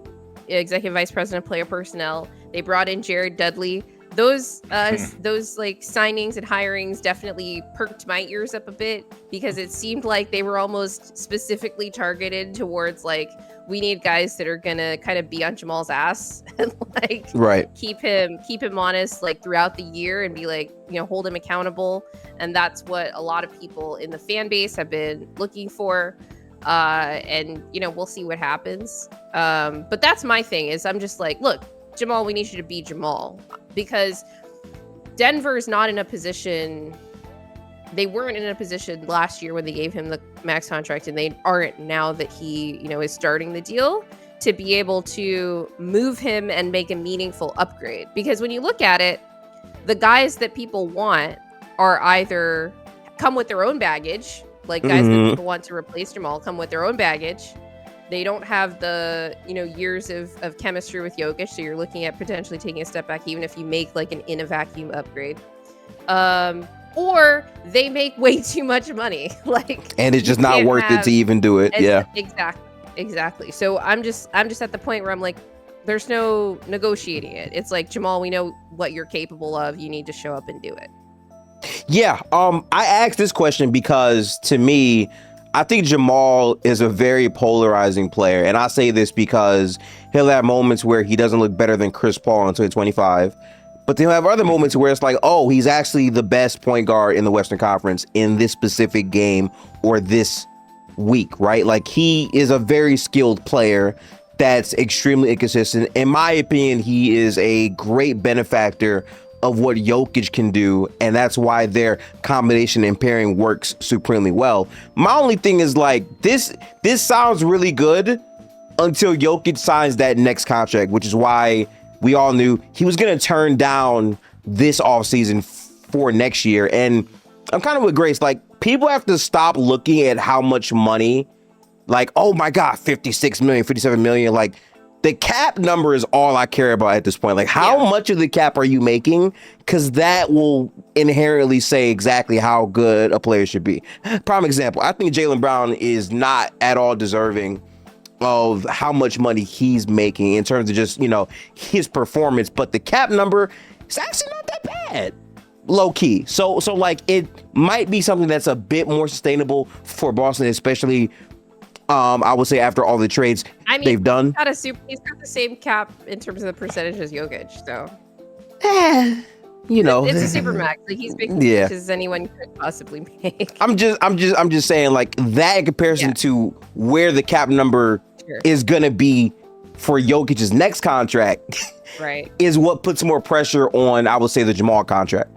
executive vice president of player personnel, they brought in Jared Dudley. Those like signings and hirings definitely perked my ears up a bit, because it seemed like they were almost specifically targeted towards like, we need guys that are gonna kind of be on Jamal's ass and like keep him honest like throughout the year and be like, hold him accountable. And that's what a lot of people in the fan base have been looking for. And we'll see what happens. But that's my thing, is I'm just like, look, Jamal, we need you to be Jamal, because Denver is not in a position. They weren't in a position last year when they gave him the max contract, and they aren't now that he, is starting the deal, to be able to move him and make a meaningful upgrade. Because when you look at it, the guys that people want are either come with their own baggage, like guys that people want to replace Jamal come with their own baggage. They don't have the, years of chemistry with Jokic, so you're looking at potentially taking a step back, even if you make like an in a vacuum upgrade. Or they make way too much money, and it's just not worth it to even do it. Yeah, exactly. So I'm just at the point where I'm like, there's no negotiating it. It's like, Jamal, we know what you're capable of. You need to show up and do it. Yeah. I asked this question because, to me, I think Jamal is a very polarizing player. And I say this because he'll have moments where he doesn't look better than Chris Paul until 25. But then he'll have other moments where it's like, oh, he's actually the best point guard in the Western Conference in this specific game or this week, right? Like, he is a very skilled player that's extremely inconsistent. In my opinion, he is a great benefactor of what Jokic can do, and that's why their combination and pairing works supremely well. My only thing is, like, this sounds really good until Jokic signs that next contract, which is why we all knew he was going to turn down this offseason for next year. And I'm kind of with Grace, like, people have to stop looking at how much money, like, oh my God, 56 million, 57 million, like, the cap number is all I care about at this point. Like, how much of the cap are you making? Because that will inherently say exactly how good a player should be. Prime example, I think Jaylen Brown is not at all deserving of how much money he's making in terms of just, his performance. But the cap number is actually not that bad, low key. So like, it might be something that's a bit more sustainable for Boston, especially I would say after all the trades they've done. He's got the same cap in terms of the percentage as Jokic, so it's a super max. Like, he's making as much as anyone could possibly make. I'm just saying, like, that in comparison to where the cap number is gonna be for Jokic's next contract, right, is what puts more pressure on, I would say, the Jamal contract.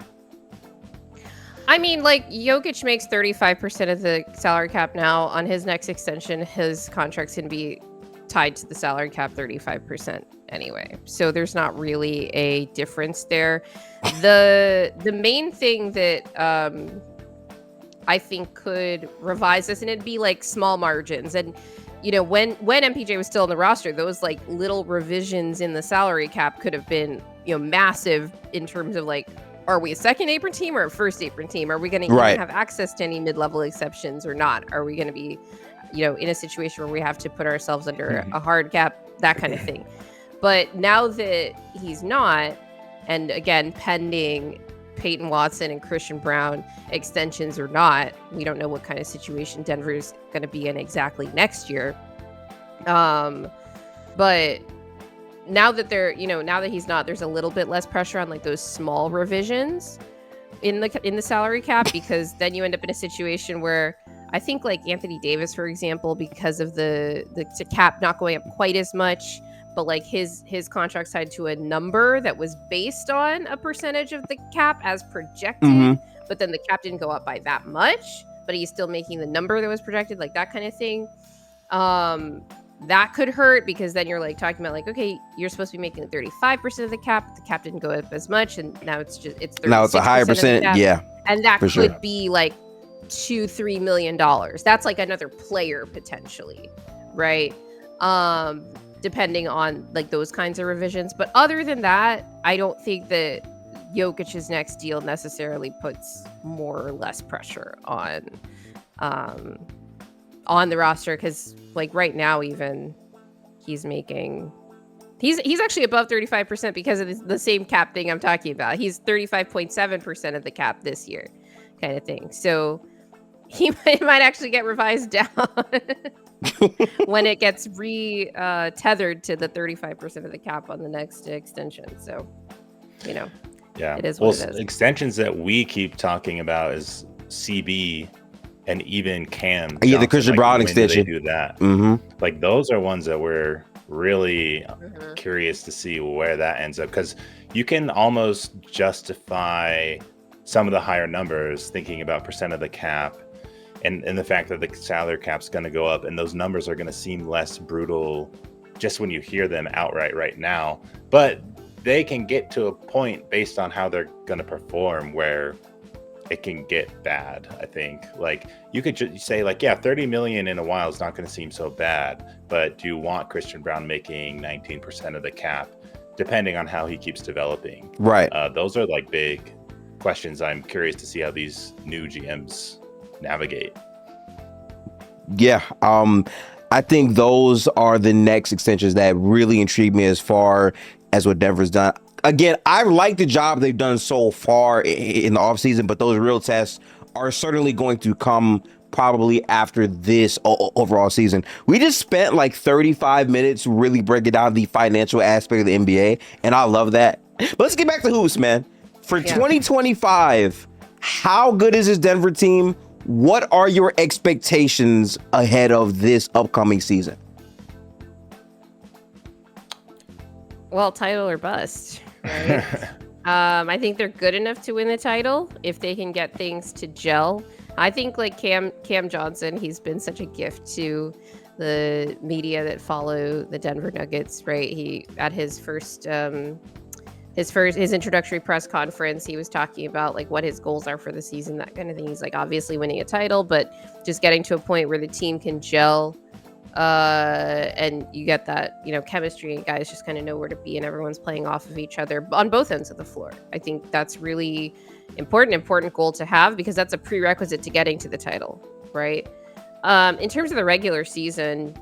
I mean, like, Jokic makes 35% of the salary cap now. On his next extension, his contract's going to be tied to the salary cap 35% anyway. So there's not really a difference there. The main thing that I think could revise this, and it'd be like small margins. And, when MPJ was still on the roster, those like little revisions in the salary cap could have been, massive in terms of like, are we a second apron team or a first apron team? Are we going to have access to any mid-level exceptions or not? Are we going to be, in a situation where we have to put ourselves under a hard cap, that kind of thing? But now that he's not, and again, pending Peyton Watson and Christian Brown extensions or not, we don't know what kind of situation Denver's going to be in exactly next year. But now that now that he's not, there's a little bit less pressure on like those small revisions in the salary cap, because then you end up in a situation where I think like Anthony Davis, for example, because of the cap not going up quite as much, but like his contract's tied to a number that was based on a percentage of the cap as projected, but then the cap didn't go up by that much, but he's still making the number that was projected, like that kind of thing. That could hurt, because then you're like talking about like, okay, you're supposed to be making 35% of the cap, but the cap didn't go up as much, and now it's 36% a higher percent, yeah, and that could sure be like $2-3 million. That's like another player potentially, right? Depending on like those kinds of revisions. But other than that, I don't think that Jokic's next deal necessarily puts more or less pressure on the roster, because like right now even he's actually above 35% because of the same cap thing I'm talking about. He's 35.7% of the cap this year, kind of thing. So he might actually get revised down when it gets tethered to the 35% of the cap on the next extension. So, yeah, it is what it is. Extensions that we keep talking about is CB and even Cam. Yeah, the Christian Brown extension. Do that. Like those are ones that we're really curious to see where that ends up, because you can almost justify some of the higher numbers thinking about percent of the cap and the fact that the salary cap's going to go up, and those numbers are going to seem less brutal just when you hear them outright right now. But they can get to a point based on how they're going to perform where it can get bad. I think like you could just say like, yeah, 30 million in a while is not going to seem so bad, but do you want Christian Brown making 19% of the cap, depending on how he keeps developing? Right. Those are like big questions. I'm curious to see how these new GMs navigate. Yeah. I think those are the next extensions that really intrigue me as far as what Denver's done. Again, I like the job they've done so far in the offseason, but those real tests are certainly going to come probably after this overall season. We just spent like 35 minutes really breaking down the financial aspect of the NBA, and I love that. But let's get back to hoops, man. For 2025, how good is this Denver team? What are your expectations ahead of this upcoming season? Well, title or bust, right? I think they're good enough to win the title if they can get things to gel. I think like Cam Johnson, he's been such a gift to the media that follow the Denver Nuggets, right? He at his introductory press conference, he was talking about like what his goals are for the season, that kind of thing. He's like obviously winning a title, but just getting to a point where the team can gel. And you get that, chemistry, and guys just kind of know where to be, and everyone's playing off of each other on both ends of the floor. I think that's really important goal to have, because that's a prerequisite to getting to the title, right? In terms of the regular season,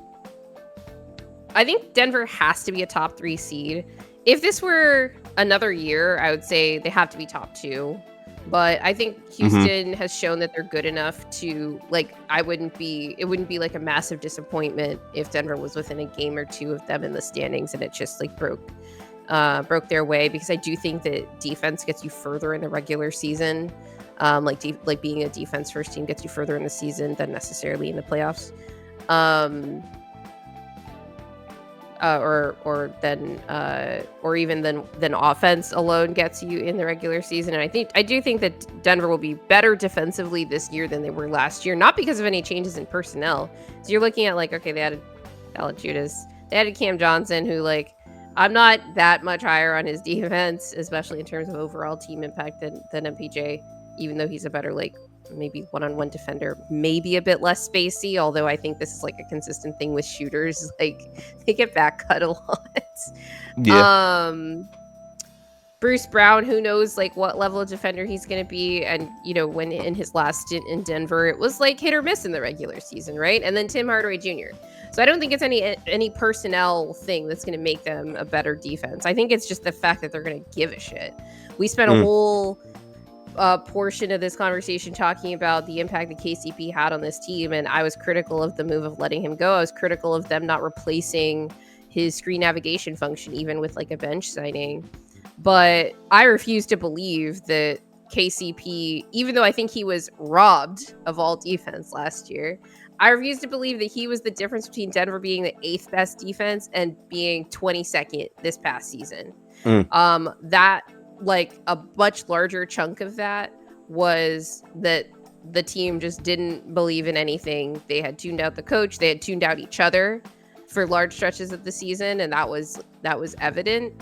I think Denver has to be a top 3 seed. If this were another year, I would say they have to be top 2. But I think Houston has shown that they're good enough to, like, it wouldn't be like a massive disappointment if Denver was within a game or 2 of them in the standings and it just like broke their way, because I do think that defense gets you further in the regular season. Like being a defense first team gets you further in the season than necessarily in the playoffs. Or even than offense alone gets you in the regular season. And I do think that Denver will be better defensively this year than they were last year, not because of any changes in personnel. So you're looking at like, okay, they added Valanciunas, they added Cam Johnson, who like I'm not that much higher on his defense, especially in terms of overall team impact than MPJ, even though he's a better like maybe one-on-one defender, maybe a bit less spacey, although I think this is like a consistent thing with shooters, like they get back cut a lot. Bruce Brown, who knows like what level of defender he's going to be, and when in his last stint in Denver it was like hit or miss in the regular season, right? And then Tim Hardaway Jr., So I don't think it's any personnel thing that's going to make them a better defense. I think it's just the fact that they're going to give a shit. We spent a whole portion of this conversation talking about the impact that KCP had on this team, and I was critical of the move of letting him go. I was critical of them not replacing his screen navigation function, even with like a bench signing. But I refuse to believe that KCP, even though I think he was robbed of all defense last year, I refuse to believe that he was the difference between Denver being the 8th best defense and being 22nd this past season. That, like, a much larger chunk of that was that the team just didn't believe in anything. They had tuned out the coach. They had tuned out each other for large stretches of the season, and that was evident.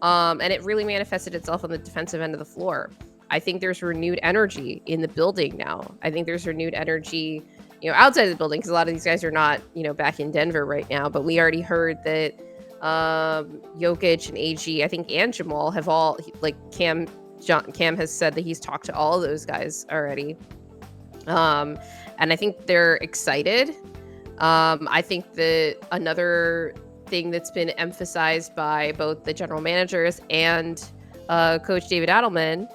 And it really manifested itself on the defensive end of the floor. I think there's renewed energy in the building now. I think there's renewed energy, outside of the building, because a lot of these guys are not, back in Denver right now. But we already heard that Jokic and AG, I think, and Jamal have all, like, Cam has said that he's talked to all of those guys already. And I think they're excited. I think that another thing that's been emphasized by both the general managers and Coach David Adelman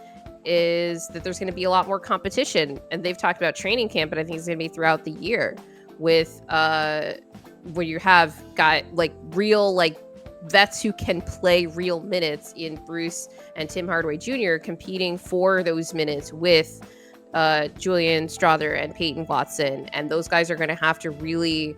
is that there's going to be a lot more competition. And they've talked about training camp, but I think it's going to be throughout the year with where you have got like real like vets who can play real minutes in Bruce and Tim Hardaway Jr. competing for those minutes with Julian Strother and Peyton Watson. And those guys are going to have to really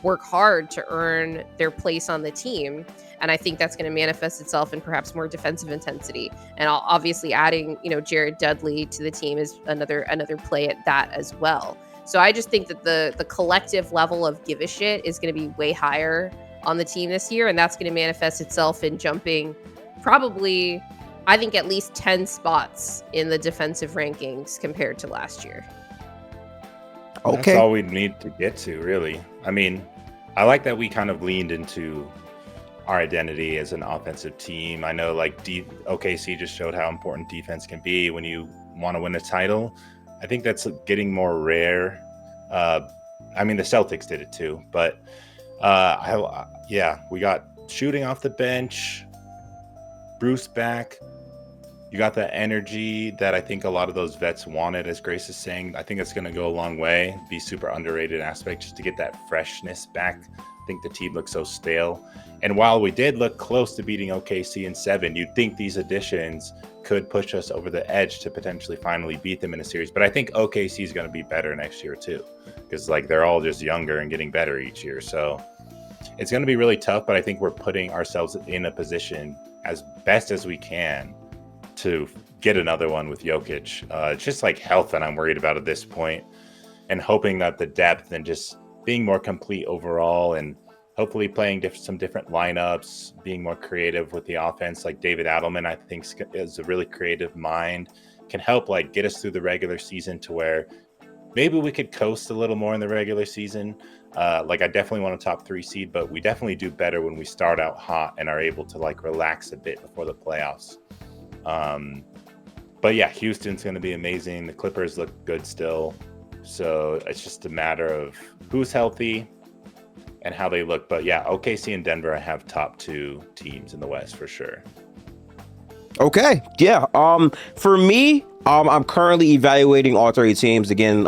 work hard to earn their place on the team. And I think that's going to manifest itself in perhaps more defensive intensity. And obviously adding, Jared Dudley to the team is another play at that as well. So I just think that the collective level of give a shit is going to be way higher on the team this year. And that's going to manifest itself in jumping probably, I think, at least 10 spots in the defensive rankings compared to last year. Okay. That's all we need to get to, really. I mean, I like that we kind of leaned into our identity as an offensive team. I know, like, OKC just showed how important defense can be when you want to win a title. I think that's getting more rare. I mean, the Celtics did it too, but we got shooting off the bench, Bruce back. You got the energy that I think a lot of those vets wanted, as Grace is saying. I think it's going to go a long way, be super underrated aspect just to get that freshness back. I think the team looks so stale. And while we did look close to beating OKC in 7, you'd think these additions could push us over the edge to potentially finally beat them in a series. But I think OKC is going to be better next year too, because like they're all just younger and getting better each year. So it's going to be really tough, but I think we're putting ourselves in a position as best as we can to get another one with Jokic. It's just like health that I'm worried about at this point, and hoping that the depth and just being more complete overall, and hopefully playing some different lineups, being more creative with the offense. Like David Adelman, I think, is a really creative mind, can help like get us through the regular season to where maybe we could coast a little more in the regular season. Like I definitely want a top 3 seed, but we definitely do better when we start out hot and are able to like relax a bit before the playoffs. But yeah, Houston's going to be amazing. The Clippers look good still. So it's just a matter of who's healthy and how they look. But yeah, OKC and Denver, I have top 2 teams in the West for sure. Okay. Yeah. For me, I'm currently evaluating all 30 teams. Again,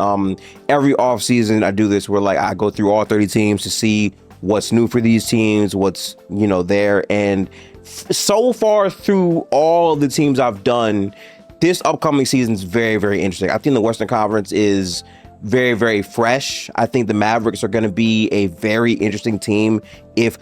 every offseason I do this where like I go through all 30 teams to see what's new for these teams, what's, there. And so far through all the teams I've done, this upcoming season is very, very interesting. I think the Western Conference is very, very fresh. I think the Mavericks are going to be a very interesting team if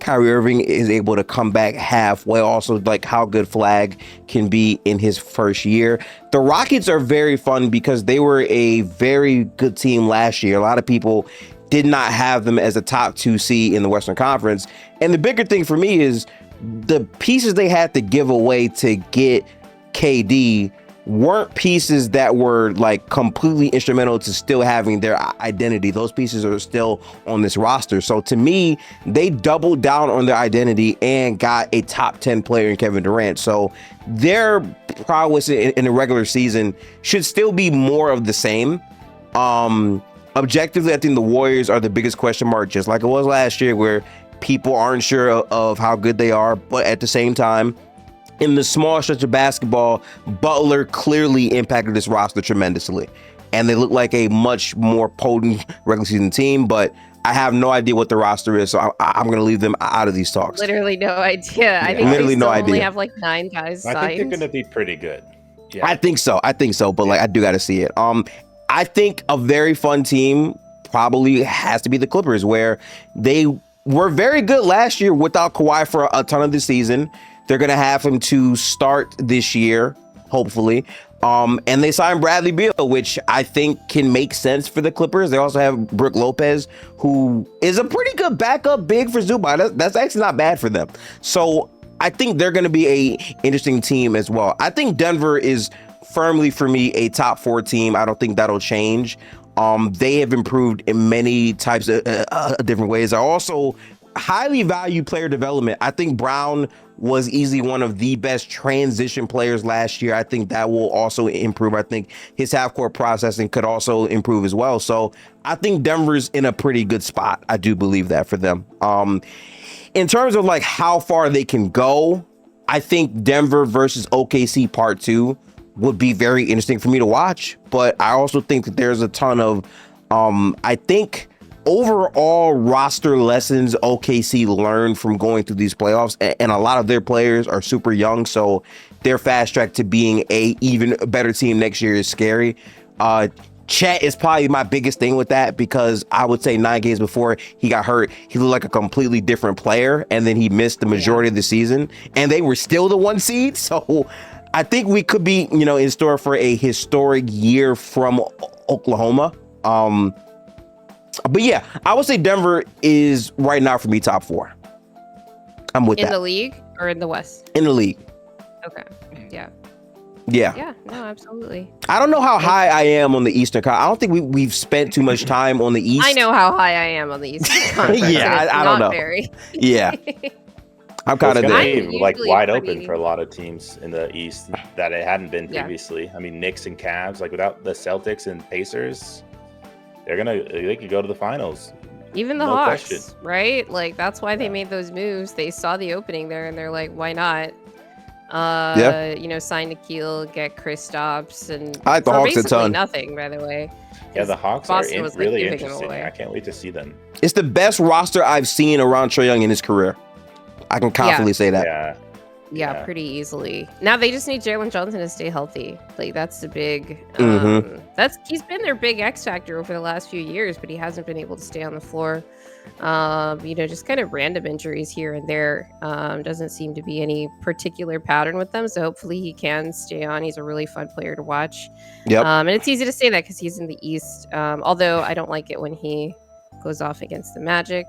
Kyrie Irving is able to come back halfway. Also, like how good Flag can be in his first year. The Rockets are very fun because they were a very good team last year. A lot of people did not have them as a top 2 seed in the Western Conference. And the bigger thing for me is the pieces they had to give away to get KD weren't pieces that were like completely instrumental to still having their identity. Those pieces are still on this roster. So to me, they doubled down on their identity and got a top 10 player in Kevin Durant. So their prowess in the regular season should still be more of the same. objectively, I think the Warriors are the biggest question mark, just like it was last year, where people aren't sure of how good they are. But at the same time, in the small stretch of basketball, Butler clearly impacted this roster tremendously. And they look like a much more potent regular season team, but I have no idea what the roster is, so I'm going to leave them out of these talks. Literally no idea. I think Literally they still no only idea. have like 9 guys signed. I think they're going to be pretty good. Yeah. I think so, but like I do got to see it. I think a very fun team probably has to be the Clippers, where they were very good last year without Kawhi for a ton of the season. They're going to have him to start this year, hopefully. And they signed Bradley Beal, which I think can make sense for the Clippers. They also have Brook Lopez, who is a pretty good backup big for Zubac. That's actually not bad for them. So I think they're going to be a interesting team as well. I think Denver is firmly, for me, a top 4 team. I don't think that'll change. They have improved in many types of different ways. I also highly value player development. I think Brown was easily one of the best transition players last year. I think that will also improve. I think his half-court processing could also improve as well. So I think Denver's in a pretty good spot. I do believe that for them. In terms of like how far they can go, I think Denver versus OKC Part 2 would be very interesting for me to watch. But I also think that there's a ton of, I think, overall roster lessons OKC learned from going through these playoffs, and a lot of their players are super young, so their fast track to being a even better team next year is scary. Chet is probably my biggest thing with that, because I would say 9 games before he got hurt, he looked like a completely different player, and then he missed the majority of the season, and they were still the 1 seed. So I think we could be, in store for a historic year from Oklahoma. But yeah, I would say Denver is right now for me top 4. I'm with that. In the league or in the West? In the league. Okay. Yeah. Yeah. Yeah. No, absolutely. I don't know how high I am on the Eastern Conference. I don't think we've spent too much time on the East. I know how high I am on the Eastern Conference. Yeah, I don't know. Very. Yeah. I'm kind of It's there. going to be like Usually wide pretty- open for a lot of teams in the East that it hadn't been previously. I mean, Knicks and Cavs, like without the Celtics and Pacers, they could go to the finals. Even the No Hawks, question. right? Like that's why they made those moves. They saw the opening there and they're like, why not? Sign Nikhil, get Kristaps, and I like the for Hawks a basically ton. nothing, by the way. Yeah, the Hawks Boston are was, like, really giving them interesting. away. I can't wait to see them. It's the best roster I've seen around Trae Young in his career. I can confidently say that. Yeah. Yeah, pretty easily. Now they just need Jalen Johnson to stay healthy. Like that's the big. He's been their big X factor over the last few years, but he hasn't been able to stay on the floor. Just kind of random injuries here and there. Doesn't seem to be any particular pattern with them. So hopefully he can stay on. He's a really fun player to watch. Yep. And it's easy to say that because he's in the East. Although I don't like it when he goes off against the Magic.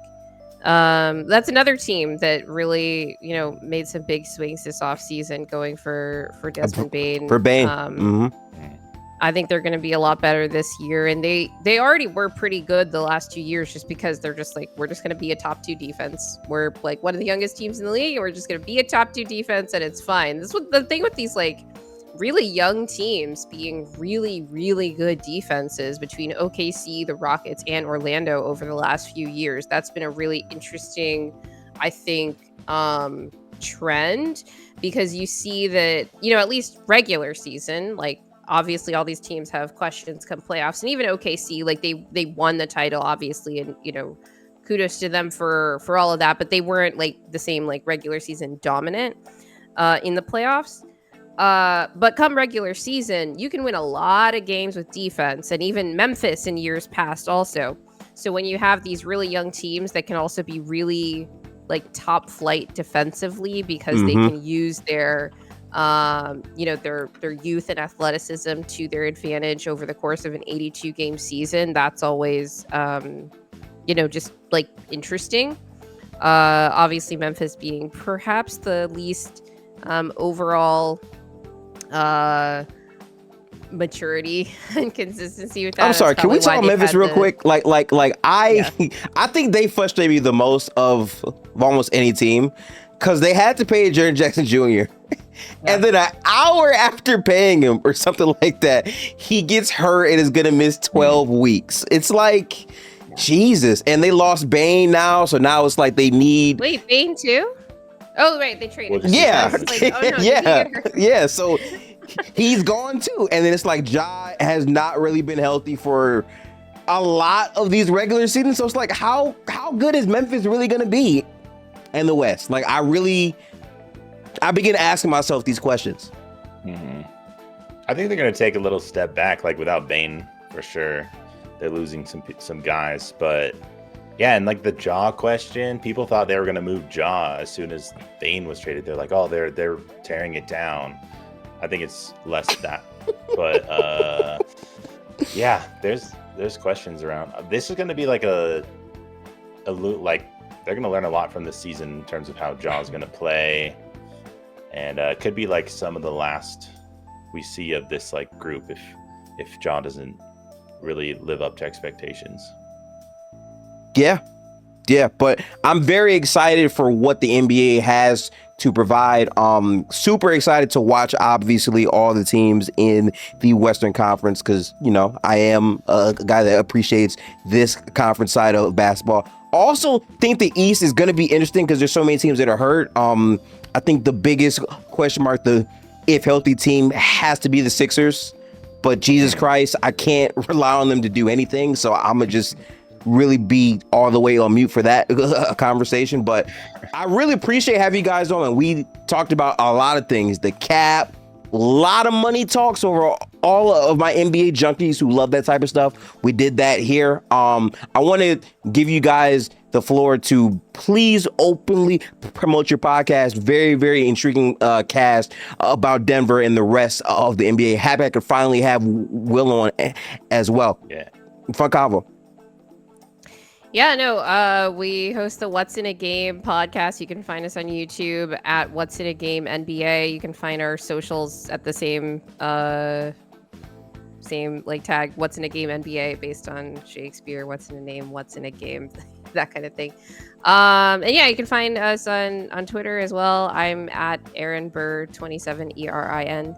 That's another team that really, made some big swings this offseason going for Desmond Bane. For Bane. I think they're going to be a lot better this year. And they already were pretty good the last 2 years just because they're just like, we're just going to be a top 2 defense. We're like one of the youngest teams in the league and we're just going to be a top 2 defense and it's fine. This was the thing with these like really young teams being really, really good defenses between OKC, the Rockets, and Orlando over the last few years. That's been a really interesting, I think, trend because you see that, at least regular season, like obviously all these teams have questions come playoffs, and even OKC, like they won the title, obviously, and, kudos to them for all of that, but they weren't like the same like regular season dominant in the playoffs. But come regular season, you can win a lot of games with defense, and even Memphis in years past also. So when you have these really young teams that can also be really like top flight defensively because they can use their youth and athleticism to their advantage over the course of an 82 game season, that's always just like interesting. Obviously Memphis being perhaps the least overall maturity and consistency with that. I'm sorry, can we talk Memphis real quick? I think they frustrate me the most of almost any team because they had to pay Jaren Jackson Jr. And then an hour after paying him or something like that, he gets hurt and is going to miss 12 weeks. It's like, Jesus. And they lost Bane now. So now it's like they need. Wait, Bane too? Oh, right. They traded him. Yeah. I was like, oh, no, did he Yeah. get hurt? Yeah. So he's gone too. And then it's like Ja has not really been healthy for a lot of these regular seasons. So it's like, how good is Memphis really going to be in the West? Like, I begin asking myself these questions. Mm-hmm. I think they're going to take a little step back, like without Bane for sure. They're losing some guys, but yeah, and like the Ja question, people thought they were going to move Ja as soon as Bane was traded. They're like, oh, they're tearing it down. I think it's less that, but yeah, there's questions around. This is going to be like like they're going to learn a lot from this season in terms of how Ja's going to play. And it could be like some of the last we see of this like group if Ja doesn't really live up to expectations. Yeah, but I'm very excited for what the NBA has to provide. Super excited to watch, obviously, all the teams in the Western Conference because, you know, I am a guy that appreciates this conference side of basketball. Also think the East is going to be interesting because there's so many teams that are hurt. I think the biggest question mark, the if healthy team, has to be the Sixers. But Jesus Christ, I can't rely on them to do anything. So I'm going to just really be all the way on mute for that conversation. But I really appreciate having you guys on. And we talked about a lot of things. The cap, a lot of money talks over all of my NBA junkies who love that type of stuff. We did that here. I want to give you guys the floor to please openly promote your podcast. Very, very intriguing cast about Denver and the rest of the NBA. Happy I could finally have Will on as well. Yeah. Fun convo. Yeah, no, we host the What's in a Game podcast. You can find us on YouTube at What's in a Game NBA. You can find our socials at the same like tag, What's in a Game NBA, based on Shakespeare, What's in a Name, What's in a Game, that kind of thing. And yeah, you can find us on Twitter as well. I'm at Aaron Burr 27 ERIN.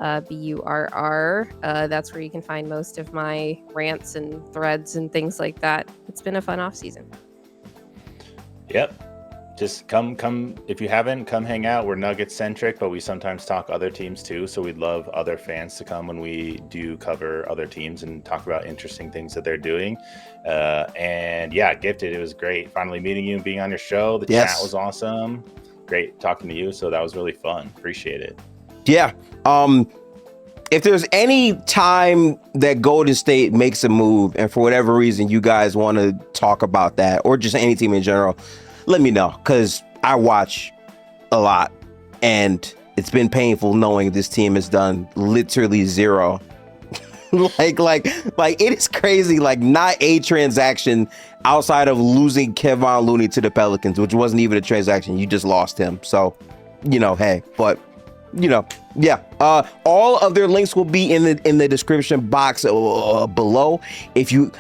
BURR. That's where you can find most of my rants and threads and things like that. It's been a fun off season. Yep. Just come if you haven't, come hang out. We're Nuggets centric, but we sometimes talk other teams too. So we'd love other fans to come when we do cover other teams and talk about interesting things that they're doing. And yeah, Gifted, it was great finally meeting you and being on your show. The chat was awesome. Great talking to you. So that was really fun. Appreciate it. Yeah. If there's any time that Golden State makes a move and for whatever reason you guys want to talk about that or just any team in general, let me know because I watch a lot and it's been painful knowing this team has done literally zero. like it is crazy. Like not a transaction outside of losing Kevon Looney to the Pelicans, which wasn't even a transaction. You just lost him. So, you know, hey, but you know, yeah. All of their links will be in the description box below. If you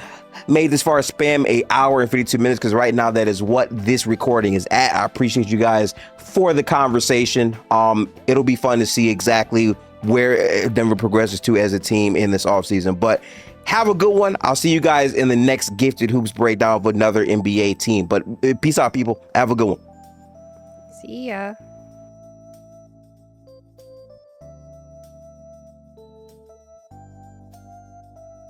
made this far, spam an hour and 52 minutes because right now that is what this recording is at. I appreciate you guys for the conversation. It'll be fun to see exactly where Denver progresses to as a team in this offseason. But have a good one. I'll see you guys in the next Gifted Hoops breakdown of another NBA team. But peace out, people. Have a good one. See ya.